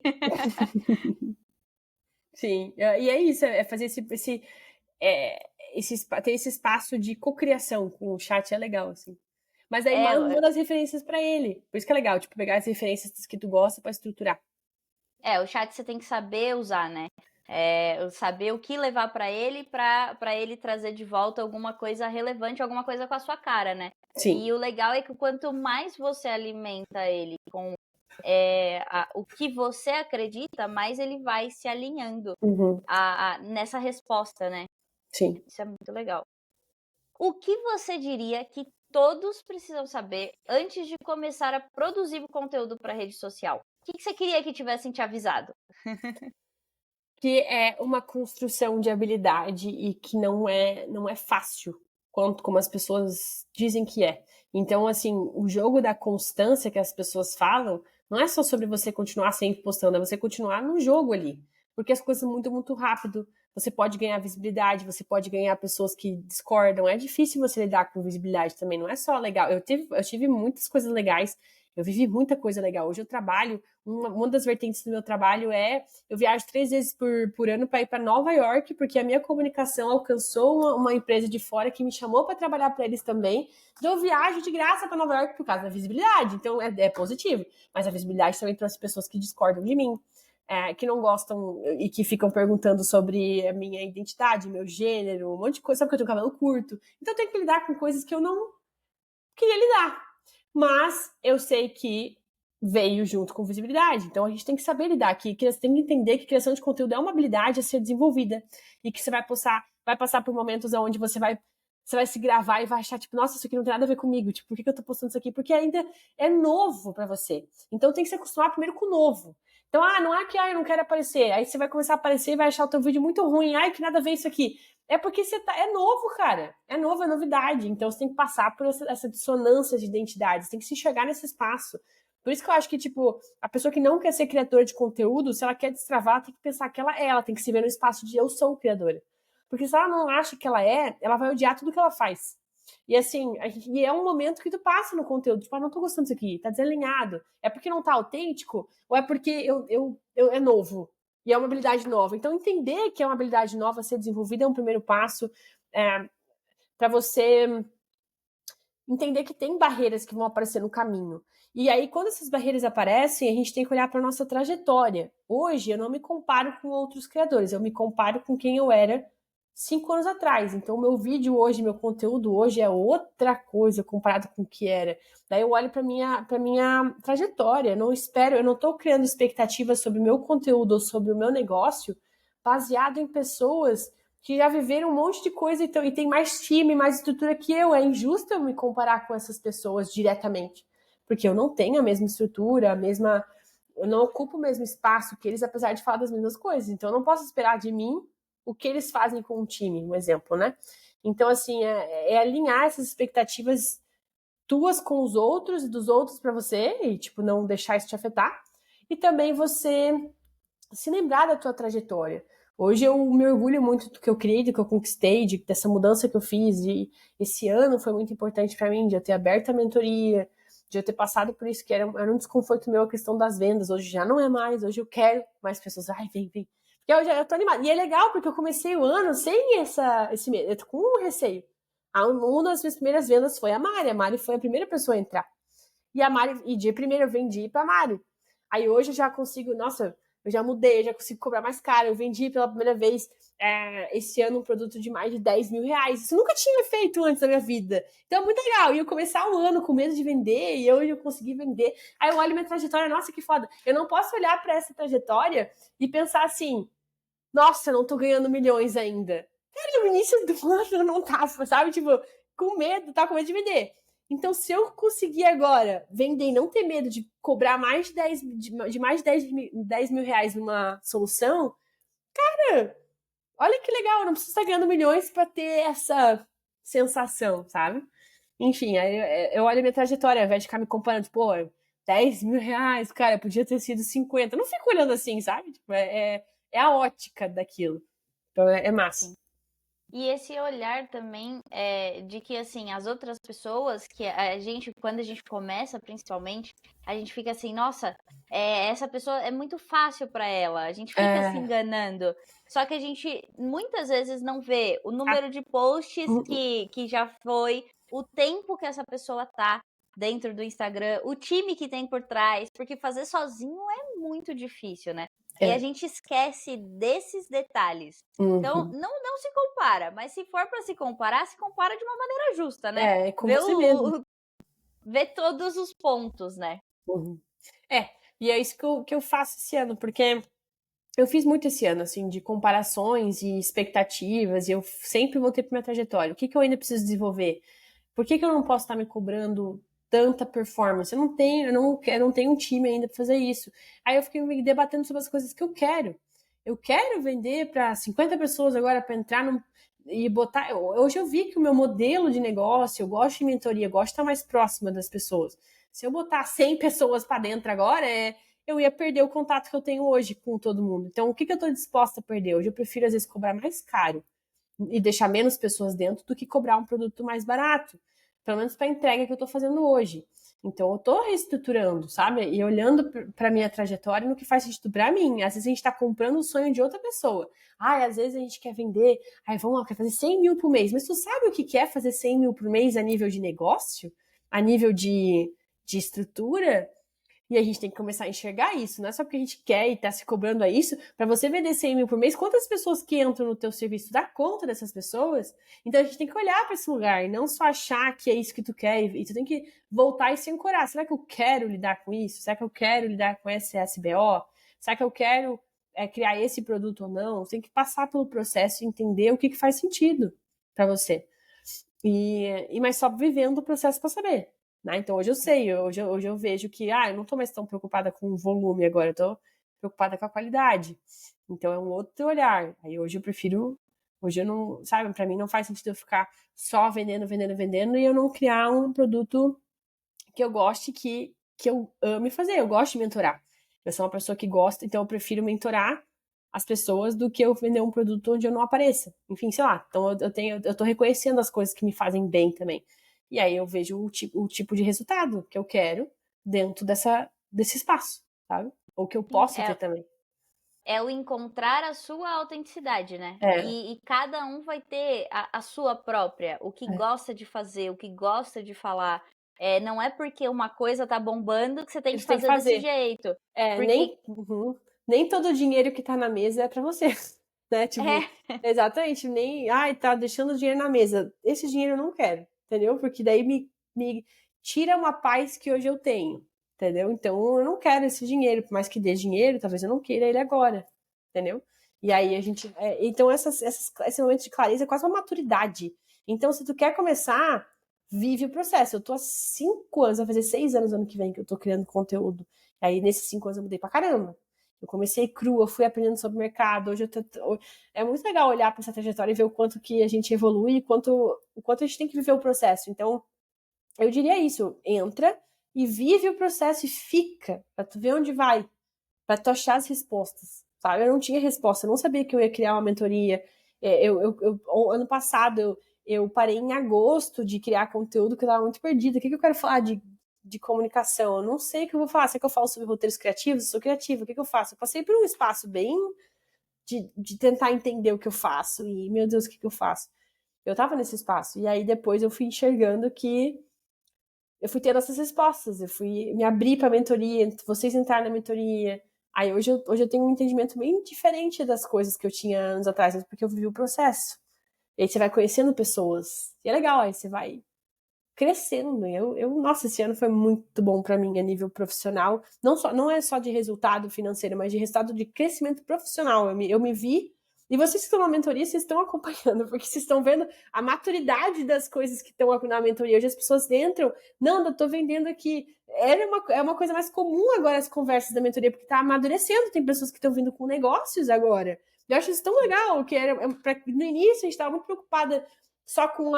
Sim, e é isso, é fazer ter esse espaço de cocriação com o chat é legal, assim. Mas aí É, manda as referências pra ele. Por isso que é legal, tipo, pegar as referências que tu gosta pra estruturar. o chat você tem que saber usar, né? Saber o que levar para ele para ele trazer de volta alguma coisa relevante, alguma coisa com a sua cara, né? Sim. E o legal é que quanto mais você alimenta ele com o que você acredita, mais ele vai se alinhando Uhum. nessa resposta, né? Sim. Isso é muito legal. O que você diria que todos precisam saber antes de começar a produzir conteúdo para rede social? O que você queria que tivessem te avisado? Que é uma construção de habilidade e que não é fácil, quanto como as pessoas dizem que é. Então, assim, o jogo da constância que as pessoas falam não é só sobre você continuar sempre postando, é você continuar no jogo ali. Porque as coisas mudam muito rápido. Você pode ganhar visibilidade, você pode ganhar pessoas que discordam. É difícil você lidar com visibilidade também, não é só legal. Eu tive muitas coisas legais, eu vivi muita coisa legal. Hoje eu trabalho, uma das vertentes do meu trabalho é eu viajo 3 vezes por ano para ir para Nova York, porque a minha comunicação alcançou uma empresa de fora que me chamou para trabalhar para eles também. Então eu viajo de graça para Nova York por causa da visibilidade. Então é positivo. Mas a visibilidade também trouxe pessoas que discordam de mim, que não gostam e que ficam perguntando sobre a minha identidade, meu gênero, um monte de coisa, sabe que eu tenho cabelo curto. Então eu tenho que lidar com coisas que eu não queria lidar. Mas eu sei que veio junto com visibilidade. Então a gente tem que saber lidar aqui, que você tem que entender que criação de conteúdo é uma habilidade a ser desenvolvida e que você vai passar por momentos onde você vai se gravar e vai achar, tipo, nossa, isso aqui não tem nada a ver comigo. Tipo, por que eu tô postando isso aqui? Porque ainda é novo para você. Então tem que se acostumar primeiro com o novo. Então, não é que, eu não quero aparecer. Aí você vai começar a aparecer e vai achar o teu vídeo muito ruim. Ai, que nada a ver isso aqui. É porque é novo, cara. É novo, é novidade. Então você tem que passar por essa dissonância de identidade. Você tem que se enxergar nesse espaço. Por isso que eu acho que, tipo, a pessoa que não quer ser criadora de conteúdo, se ela quer destravar, ela tem que pensar que ela tem que se ver no espaço de eu sou criadora. Porque se ela não acha que ela vai odiar tudo que ela faz. E assim, e é um momento que tu passa no conteúdo, tipo, não tô gostando disso aqui, tá desalinhado. É porque não tá autêntico? Ou é porque é novo? E é uma habilidade nova. Então, entender que é uma habilidade nova a ser desenvolvida é um primeiro passo para você entender que tem barreiras que vão aparecer no caminho. E aí, quando essas barreiras aparecem, a gente tem que olhar para nossa trajetória. Hoje, eu não me comparo com outros criadores, eu me comparo com quem eu era 5 anos atrás. Então, o meu vídeo hoje, meu conteúdo hoje é outra coisa comparado com o que era. Daí eu olho para minha trajetória. Eu não estou criando expectativas sobre o meu conteúdo ou sobre o meu negócio baseado em pessoas que já viveram um monte de coisa e tem mais time, mais estrutura que eu. É injusto eu me comparar com essas pessoas diretamente, porque eu não tenho a mesma estrutura, eu não ocupo o mesmo espaço que eles, apesar de falar das mesmas coisas. Então eu não posso esperar de mim o que eles fazem com o time, um exemplo, né? Então, assim, é alinhar essas expectativas tuas com os outros e dos outros para você, e, tipo, não deixar isso te afetar. E também você se lembrar da tua trajetória. Hoje eu me orgulho muito do que eu criei, do que eu conquistei, dessa mudança que eu fiz. E esse ano foi muito importante para mim, de eu ter aberto a mentoria, de eu ter passado por isso, que era um desconforto meu a questão das vendas. Hoje já não é mais, hoje eu quero mais pessoas. Ai, vem, vem. Porque eu tô animada. E é legal, porque eu comecei o ano sem esse medo, eu tô com um receio. Uma das minhas primeiras vendas foi a Mari. A Mari foi a primeira pessoa a entrar. E dia primeiro eu vendi pra Mari. Aí hoje eu já consigo, nossa, eu já mudei, eu já consigo cobrar mais caro. Eu vendi pela primeira vez esse ano um produto de mais de 10 mil reais. Isso eu nunca tinha feito antes da minha vida. Então é muito legal. E eu começar o ano com medo de vender e hoje eu consegui vender. Aí eu olho minha trajetória, nossa, que foda. Eu não posso olhar para essa trajetória e pensar assim, nossa, eu não tô ganhando milhões ainda. Cara, no início do ano eu não tava, sabe? Tipo, com medo, tava com medo de vender. Então, se eu conseguir agora vender e não ter medo de cobrar mais de mais de 10 mil reais numa solução, cara, olha que legal, eu não preciso estar ganhando milhões para ter essa sensação, sabe? Enfim, aí eu olho a minha trajetória, ao invés de ficar me comparando, pô, 10 mil reais, cara, podia ter sido 50. Eu não fico olhando assim, sabe? Tipo, é a ótica daquilo. Então é massa. Sim. E esse olhar também de que, assim, as outras pessoas, que a gente, quando a gente começa, principalmente, a gente fica assim, nossa, essa pessoa é muito fácil para ela, a gente fica se enganando. Só que a gente muitas vezes não vê o número de posts que já foi, o tempo que essa pessoa tá dentro do Instagram, o time que tem por trás, porque fazer sozinho é muito difícil, né? E a gente esquece desses detalhes. Então, não se compara, mas se for para se compara de uma maneira justa, né? Com você mesmo. Vê todos os pontos, né? E é isso que eu faço esse ano, porque eu fiz muito esse ano, assim, de comparações e expectativas, e eu sempre voltei para minha trajetória. O que eu ainda preciso desenvolver? Por que eu não posso estar me cobrando tanta performance? Eu não tenho um time ainda para fazer isso. Aí eu fiquei me debatendo sobre as coisas que eu quero. Eu quero vender para 50 pessoas agora para entrar e botar. Hoje eu vi que o meu modelo de negócio, eu gosto de mentoria, eu gosto de estar mais próxima das pessoas. Se eu botar 100 pessoas para dentro agora, eu ia perder o contato que eu tenho hoje com todo mundo. Então, o que eu estou disposta a perder? Hoje eu prefiro, às vezes, cobrar mais caro e deixar menos pessoas dentro do que cobrar um produto mais barato. Pelo menos para a entrega que eu estou fazendo hoje. Então, eu estou reestruturando, sabe? E olhando para minha trajetória no que faz sentido para mim. Às vezes a gente está comprando o sonho de outra pessoa. Às vezes a gente quer vender, vamos lá, quer fazer 100 mil por mês. Mas tu sabe o que é fazer 100 mil por mês a nível de negócio? A nível de estrutura? E a gente tem que começar a enxergar isso. Não é só porque a gente quer e tá se cobrando a isso. Para você vender 100 mil por mês, quantas pessoas que entram no teu serviço dá conta dessas pessoas? Então a gente tem que olhar para esse lugar e não só achar que é isso que tu quer. E tu tem que voltar e se ancorar. Será que eu quero lidar com isso? Será que eu quero lidar com esse SBO? Será que eu quero criar esse produto ou não? Você tem que passar pelo processo e entender o que faz sentido para você. Mas só vivendo o processo para saber. Né? Então hoje eu sei, hoje eu vejo que eu não estou mais tão preocupada com o volume agora, eu estou preocupada com a qualidade. Então é um outro olhar. Aí hoje eu prefiro, hoje eu não, sabe, para mim não faz sentido eu ficar só vendendo e eu não criar um produto que eu goste, que eu ame fazer. Eu gosto de mentorar. Eu sou uma pessoa que gosta, então eu prefiro mentorar as pessoas do que eu vender um produto onde eu não apareça. Enfim, sei lá. Então eu tô reconhecendo as coisas que me fazem bem também. E aí eu vejo o tipo de resultado que eu quero dentro desse espaço, sabe? Ou que eu posso ter também. É o encontrar a sua autenticidade, né? E cada um vai ter a sua própria, o que gosta de fazer, o que gosta de falar. Não é porque uma coisa tá bombando que você tem que fazer desse jeito. Porque... nem todo o dinheiro que tá na mesa é pra você. Né? Tipo, exatamente, nem, tá deixando o dinheiro na mesa. Esse dinheiro eu não quero, entendeu? Porque daí me tira uma paz que hoje eu tenho, entendeu? Então eu não quero esse dinheiro, por mais que dê dinheiro, talvez eu não queira ele agora, entendeu? E aí a gente, então esse momento de clareza é quase uma maturidade. Então se tu quer começar, vive o processo. Eu tô há 5 anos, vai fazer 6 anos ano que vem que eu tô criando conteúdo. Aí nesses 5 anos eu mudei pra caramba. Eu comecei crua, fui aprendendo sobre o mercado. Hoje é muito legal olhar para essa trajetória e ver o quanto que a gente evolui, o quanto a gente tem que viver o processo. Então, eu diria isso: entra e vive o processo e fica, para tu ver onde vai, para tu achar as respostas. Sabe? Eu não tinha resposta, eu não sabia que eu ia criar uma mentoria. Ano passado, eu parei em agosto de criar conteúdo, que eu estava muito perdida. O que eu quero falar de comunicação? Eu não sei o que eu vou falar. Será que eu falo sobre roteiros criativos? Eu sou criativa, o que eu faço? Eu passei por um espaço bem de tentar entender o que eu faço e, meu Deus, o que eu faço? Eu tava nesse espaço. E aí depois eu fui enxergando que eu fui tendo essas respostas. Eu fui me abrir pra mentoria, vocês entraram na mentoria. Aí hoje eu tenho um entendimento bem diferente das coisas que eu tinha anos atrás, porque eu vivi o processo. E aí você vai conhecendo pessoas. E é legal, aí você vai crescendo. Nossa, esse ano foi muito bom para mim a nível profissional. Não é só de resultado financeiro, mas de resultado de crescimento profissional. Eu me vi. E vocês que estão na mentoria, vocês estão acompanhando, porque vocês estão vendo a maturidade das coisas que estão na mentoria. Hoje as pessoas entram, não, eu tô vendendo aqui. É uma coisa mais comum agora as conversas da mentoria, porque tá amadurecendo. Tem pessoas que estão vindo com negócios agora. Eu acho isso tão legal, que no início a gente estava muito preocupada só com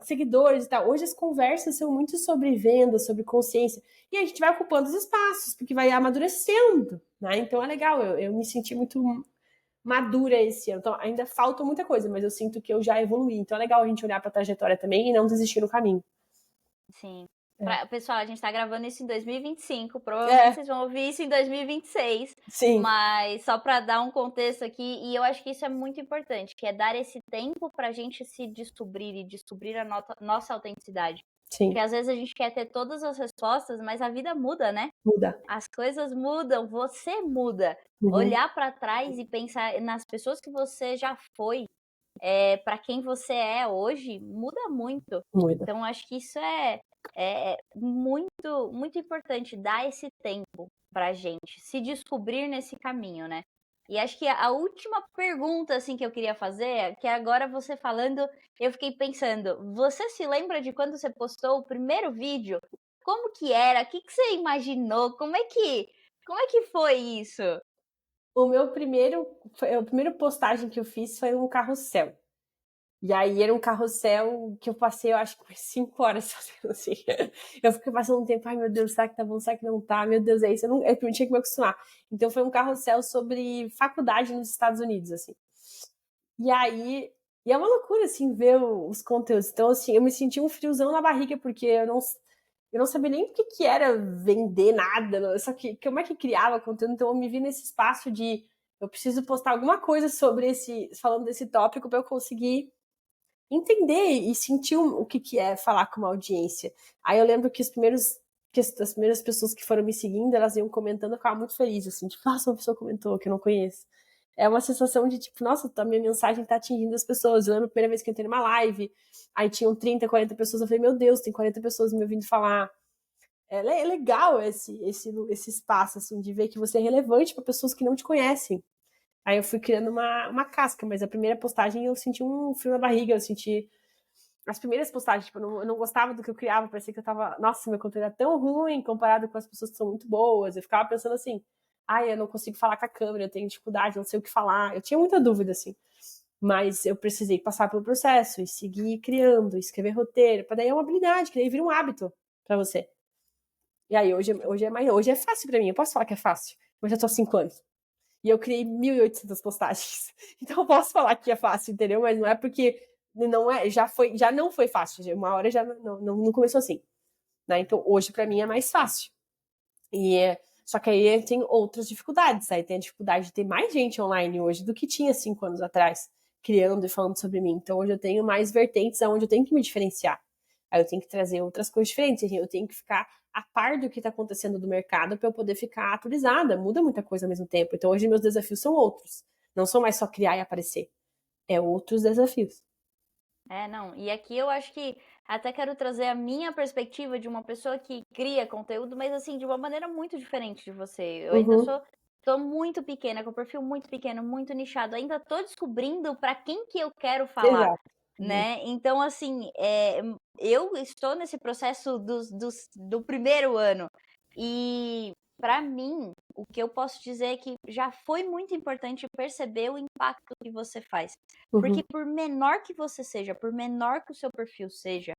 seguidores e tal. Hoje as conversas são muito sobre venda, sobre consciência. E a gente vai ocupando os espaços, porque vai amadurecendo, né? Então é legal, eu me senti muito madura esse ano. Então ainda falta muita coisa, mas eu sinto que eu já evoluí. Então é legal a gente olhar para a trajetória também e não desistir no caminho. Sim. É. Pessoal, a gente tá gravando isso em 2025, provavelmente É, vocês vão ouvir isso em 2026, sim, mas só para dar um contexto aqui, e eu acho que isso é muito importante, que é dar esse tempo pra gente se descobrir e descobrir a nossa autenticidade. sim, Porque às vezes a gente quer ter todas as respostas, mas a vida muda, né? muda. As coisas mudam, você muda. Uhum, Olhar para trás e pensar nas pessoas que você já foi, para quem você é hoje, muda muito. muda. Então, acho que isso é muito, muito importante, dar esse tempo pra gente se descobrir nesse caminho, né? E acho que a última pergunta assim que eu queria fazer, que agora você falando, eu fiquei pensando, você se lembra de quando você postou o primeiro vídeo? Como que era? O que que você imaginou? Como é que foi isso? A primeira postagem que eu fiz foi um carrossel. E aí era um carrossel que eu passei, eu acho que por 5 horas fazendo assim. Eu fiquei passando um tempo, ai meu Deus, será que tá bom? Será que não tá? Meu Deus, é isso. Eu tinha que me acostumar. Então foi um carrossel sobre faculdade nos Estados Unidos, assim. E aí, e é uma loucura, assim, ver os conteúdos. Então, assim, eu me senti um friozão na barriga, porque eu não sabia nem o que que era vender nada, só que como é que criava conteúdo. Então, eu me vi nesse espaço de eu preciso postar alguma coisa falando desse tópico para eu conseguir entender e sentir o que que é falar com uma audiência. Aí eu lembro que as primeiras pessoas que foram me seguindo, elas iam comentando, eu ficava muito feliz, assim, tipo, nossa, uma pessoa comentou que eu não conheço. É uma sensação de, tipo, nossa, a minha mensagem tá atingindo as pessoas. Eu lembro a primeira vez que eu entrei numa live, aí tinham 30, 40 pessoas, eu falei, meu Deus, tem 40 pessoas me ouvindo falar. É legal esse espaço, assim, de ver que você é relevante para pessoas que não te conhecem. Aí eu fui criando uma casca, mas a primeira postagem eu senti um frio na barriga, eu senti. As primeiras postagens, tipo, eu não gostava do que eu criava, parecia que eu tava. Nossa, meu conteúdo era tão ruim comparado com as pessoas que são muito boas. Eu ficava pensando assim, ai, eu não consigo falar com a câmera, eu tenho dificuldade, não sei o que falar. Eu tinha muita dúvida, assim. Mas eu precisei passar pelo processo e seguir criando, escrever roteiro, para daí é uma habilidade, que daí vira um hábito para você. E aí hoje é fácil para mim, eu posso falar que é fácil, mas eu tô há 5 anos. E eu criei 1.800 postagens. Então eu posso falar que é fácil, entendeu? Mas não é porque não é, já não foi fácil. Uma hora já não começou assim. Né? Então hoje para mim é mais fácil. Só que aí tem outras dificuldades. Aí tem a dificuldade de ter mais gente online hoje do que tinha 5 anos atrás, criando e falando sobre mim. Então hoje eu tenho mais vertentes aonde eu tenho que me diferenciar. Aí eu tenho que trazer outras coisas diferentes. Eu tenho que ficar a par do que está acontecendo do mercado para eu poder ficar atualizada. Muda muita coisa ao mesmo tempo. Então hoje meus desafios são outros. Não são mais só criar e aparecer. É outros desafios. Não. E aqui eu acho que até quero trazer a minha perspectiva de uma pessoa que cria conteúdo, mas assim, de uma maneira muito diferente de você. Eu ainda Uhum. tô muito pequena, com um perfil muito pequeno, muito nichado. Ainda tô descobrindo para quem que eu quero falar, Exato. Uhum. né? Então, assim, eu estou nesse processo do primeiro ano. E para mim, o que eu posso dizer é que já foi muito importante perceber o impacto que você faz. Porque Uhum. por menor que você seja, por menor que o seu perfil seja,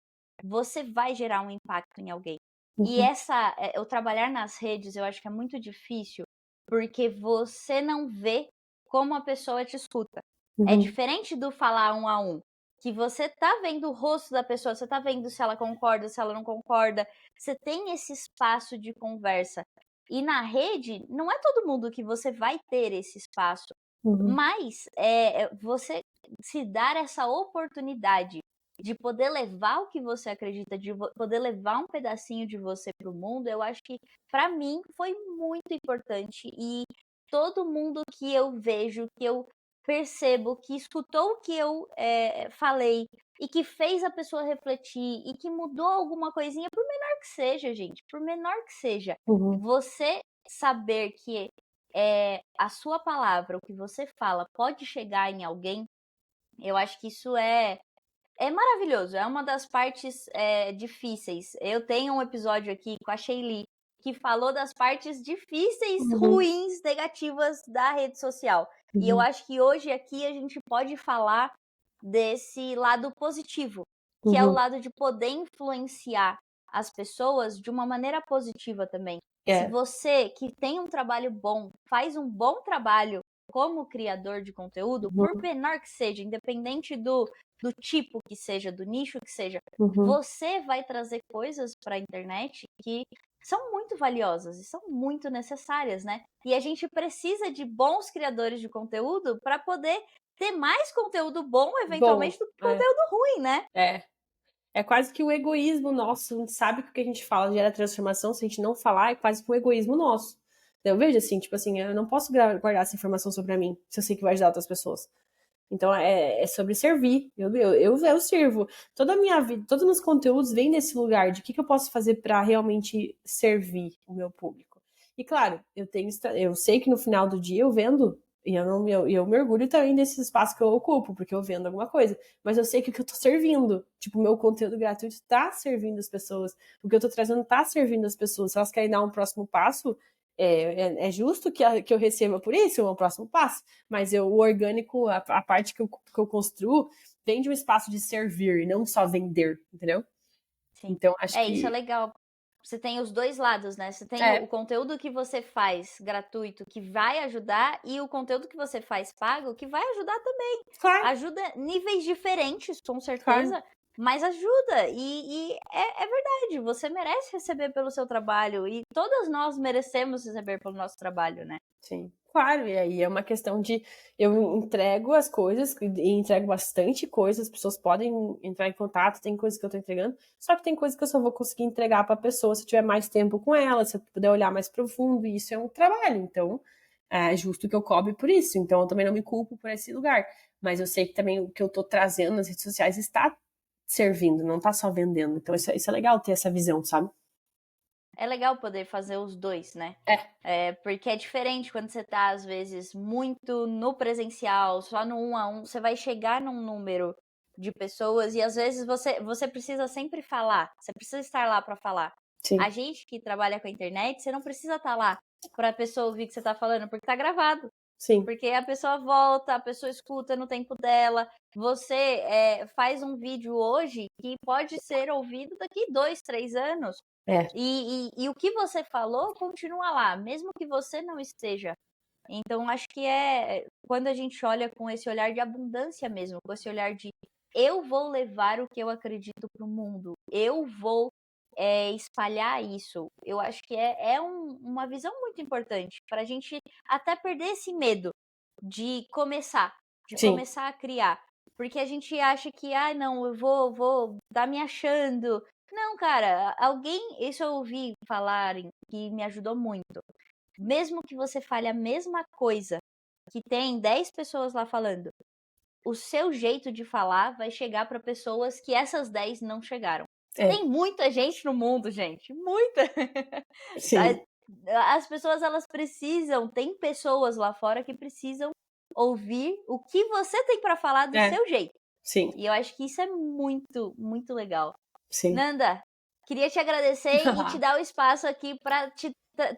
você vai gerar um impacto em alguém. E Uhum. o trabalhar nas redes, eu acho que é muito difícil, porque você não vê como a pessoa te escuta. É Uhum. diferente do falar um a um, que você tá vendo o rosto da pessoa, você tá vendo se ela concorda, se ela não concorda, você tem esse espaço de conversa. E na rede, não é todo mundo que você vai ter esse espaço, Uhum. mas você se dar essa oportunidade de poder levar o que você acredita, de poder levar um pedacinho de você para o mundo, eu acho que para mim foi muito importante. E todo mundo que eu vejo, que eu percebo, que escutou o que eu falei e que fez a pessoa refletir e que mudou alguma coisinha, por menor que seja, gente, por menor que seja, Uhum. você saber que a sua palavra, o que você fala, pode chegar em alguém, eu acho que isso é maravilhoso. É uma das partes difíceis. Eu tenho um episódio aqui com a Sheili que falou das partes difíceis, Uhum. ruins, negativas da rede social. E eu Uhum. acho que hoje aqui a gente pode falar desse lado positivo, que é o lado de poder influenciar as pessoas de uma maneira positiva também. Se você que tem um trabalho bom, faz um bom trabalho como criador de conteúdo, por menor que seja, independente do tipo que seja, do nicho que seja, você vai trazer coisas para a internet que são muito valiosas e são muito necessárias, né? E a gente precisa de bons criadores de conteúdo para poder ter mais conteúdo bom, eventualmente, do que conteúdo ruim, né? É quase que o egoísmo nosso. A gente sabe que o que a gente fala gera transformação. Se a gente não falar, é quase que um egoísmo nosso. Eu vejo assim, tipo assim, eu não posso guardar essa informação sobre mim, se eu sei que vai ajudar outras pessoas. Então é sobre servir. Eu sirvo. Toda a minha vida, todos os meus conteúdos vêm desse lugar de que eu posso fazer para realmente servir o meu público. E claro, eu sei que no final do dia eu vendo, e eu me orgulho também desse espaço que eu ocupo, porque eu vendo alguma coisa. Mas eu sei que o que eu tô servindo, tipo, o meu conteúdo gratuito tá servindo as pessoas. O que eu tô trazendo tá servindo as pessoas. Se elas querem dar um próximo passo, é justo que eu receba por isso o próximo passo, mas o orgânico, a parte que eu construo, vem de um espaço de servir e não só vender, entendeu? Sim. Então, acho que... Isso é legal. Você tem os dois lados, né? Você tem o conteúdo que você faz gratuito, que vai ajudar, e o conteúdo que você faz pago, que vai ajudar também. Claro. Ajuda níveis diferentes, com certeza, claro. Mas ajuda. E é verdade, você merece receber pelo seu trabalho, e todas nós merecemos receber pelo nosso trabalho, né? Sim. Claro, e aí é uma questão de eu entrego as coisas, e entrego bastante coisas, as pessoas podem entrar em contato, tem coisas que eu tô entregando, só que tem coisas que eu só vou conseguir entregar pra pessoa se eu tiver mais tempo com ela, se eu puder olhar mais profundo, e isso é um trabalho, então é justo que eu cobre por isso, então eu também não me culpo por esse lugar, mas eu sei que também o que eu tô trazendo nas redes sociais está servindo, não tá só vendendo, então isso é legal ter essa visão, sabe? É legal poder fazer os dois, né? Porque é diferente quando você tá, às vezes, muito no presencial, só no 1 a 1, você vai chegar num número de pessoas e às vezes você precisa sempre falar, você precisa estar lá para falar. Sim. A gente que trabalha com a internet, você não precisa estar lá para a pessoa ouvir o que você tá falando, porque tá gravado. Sim. Porque a pessoa volta, a pessoa escuta no tempo dela. Você faz um vídeo hoje que pode ser ouvido daqui 2, 3 anos. E o que você falou continua lá, mesmo que você não esteja. Então, acho que quando a gente olha com esse olhar de abundância mesmo, com esse olhar de eu vou levar o que eu acredito para o mundo, eu vou espalhar isso. Eu acho que uma visão muito importante para a gente até perder esse medo de começar a criar. Porque a gente acha que, não, eu vou dar me achando. Não, cara, isso eu ouvi falarem que me ajudou muito. Mesmo que você fale a mesma coisa, que tem 10 pessoas lá falando, o seu jeito de falar vai chegar para pessoas que essas 10 não chegaram. Tem muita gente no mundo, gente, muita. Sim. As pessoas, elas precisam, tem pessoas lá fora que precisam ouvir o que você tem para falar do seu jeito. Sim. E eu acho que isso é muito, muito legal. Sim. Nanda, queria te agradecer e te dar o espaço aqui para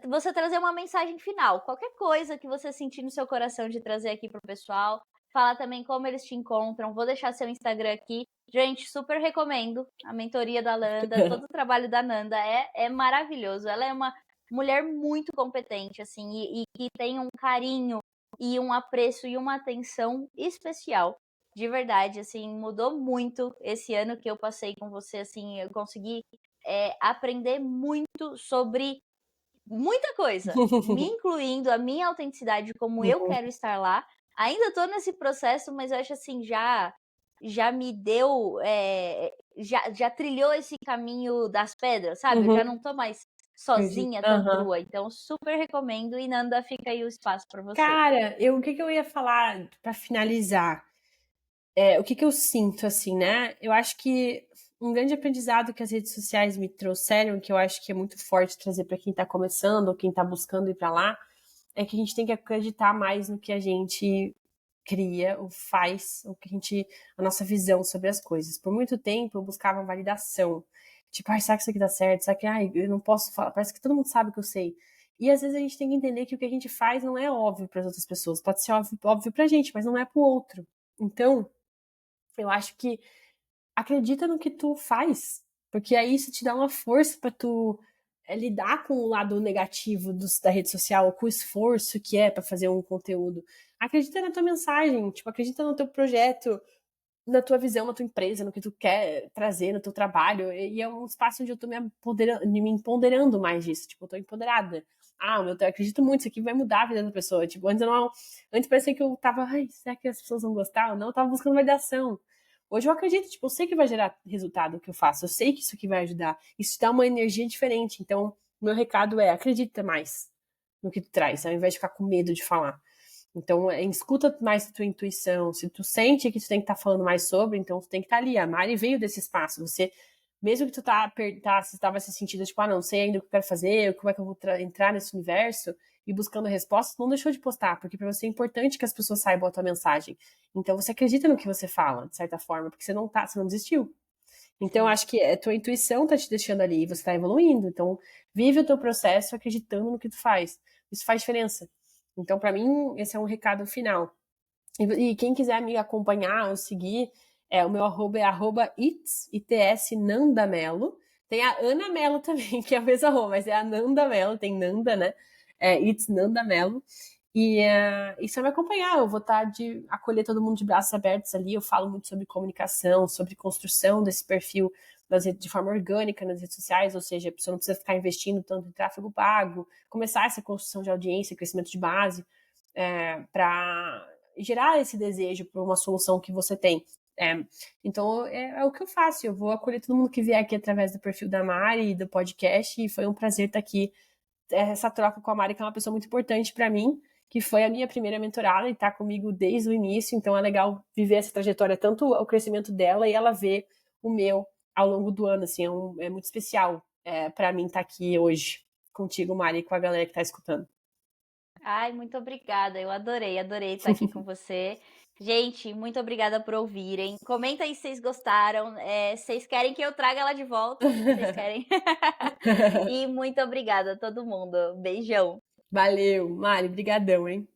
você trazer uma mensagem final. Qualquer coisa que você sentir no seu coração de trazer aqui pro pessoal. Falar também como eles te encontram. Vou deixar seu Instagram aqui. Gente, super recomendo a mentoria da Nanda. Todo o trabalho da Nanda é maravilhoso. Ela é uma mulher muito competente, assim, e que tem um carinho e um apreço e uma atenção especial. De verdade, assim, mudou muito esse ano que eu passei com você, assim, eu consegui aprender muito sobre muita coisa, me incluindo a minha autenticidade, como eu quero estar lá. Ainda tô nesse processo, mas eu acho assim, já me deu, já trilhou esse caminho das pedras, sabe? Eu já não tô mais sozinha, tão crua. Então, super recomendo. E Nanda, fica aí o espaço para você. Cara, o que eu ia falar para finalizar? O que eu sinto, assim, né? Eu acho que um grande aprendizado que as redes sociais me trouxeram, que eu acho que é muito forte trazer para quem tá começando ou quem tá buscando ir para lá, é que a gente tem que acreditar mais no que a gente cria ou faz, a nossa visão sobre as coisas. Por muito tempo eu buscava validação. Tipo, será que isso aqui dá certo? Será que, eu não posso falar? Parece que todo mundo sabe que eu sei. E às vezes a gente tem que entender que o que a gente faz não é óbvio para as outras pessoas. Pode ser óbvio pra gente, mas não é pro outro. Então, Eu acho que acredita no que tu faz, porque aí isso te dá uma força para tu lidar com o lado negativo da rede social, com o esforço que é para fazer um conteúdo. Acredita na tua mensagem, tipo, acredita no teu projeto, na tua visão, na tua empresa, no que tu quer trazer no teu trabalho. E é um espaço onde eu tô me empoderando mais disso. Tipo, eu tô empoderada. Eu acredito muito, isso aqui vai mudar a vida da pessoa. Tipo, antes parecia que eu tava, será que as pessoas vão gostar ou não? Eu tava buscando validação. Hoje eu acredito, tipo, eu sei que vai gerar resultado o que eu faço. Eu sei que isso aqui vai ajudar. Isso te dá uma energia diferente. Então, meu recado é, acredita mais no que tu traz, ao invés de ficar com medo de falar. Então, escuta mais a tua intuição. Se tu sente que tu tem que estar falando mais sobre, então tu tem que estar ali. A Mari veio desse espaço. Você, mesmo que tu estava se sentindo, tipo, não sei ainda o que eu quero fazer, como é que eu vou entrar nesse universo, e buscando respostas, não deixou de postar, porque para você é importante que as pessoas saibam a tua mensagem. Então, você acredita no que você fala, de certa forma, porque você não desistiu. Então, acho que a tua intuição tá te deixando ali, você tá evoluindo. Então, vive o teu processo acreditando no que tu faz. Isso faz diferença. Então, para mim, esse é um recado final. E quem quiser me acompanhar ou seguir, o meu arroba é its Nanda Melo. Tem a Ana Melo também, que é o mesmo arroba, mas é a Nanda Melo, tem Nanda, né? It's Nanda Melo. E só me acompanhar, eu vou estar de acolher todo mundo de braços abertos ali. Eu falo muito sobre comunicação, sobre construção desse perfil de forma orgânica nas redes sociais, ou seja, a pessoa não precisa ficar investindo tanto em tráfego pago, começar essa construção de audiência, crescimento de base, para gerar esse desejo por uma solução que você tem. Então, é o que eu faço. Eu vou acolher todo mundo que vier aqui através do perfil da Mari e do podcast, e foi um prazer estar aqui. Essa troca com a Mari, que é uma pessoa muito importante para mim, que foi a minha primeira mentorada e está comigo desde o início. Então, é legal viver essa trajetória, tanto o crescimento dela e ela ver o meu ao longo do ano. Assim, é muito especial para mim estar aqui hoje contigo, Mari, e com a galera que está escutando. Ai, muito obrigada. Eu adorei estar aqui com você. Gente, muito obrigada por ouvirem. Comenta aí se vocês gostaram. Vocês querem que eu traga ela de volta? Vocês querem? E muito obrigada a todo mundo. Beijão. Valeu, Mari, brigadão, hein?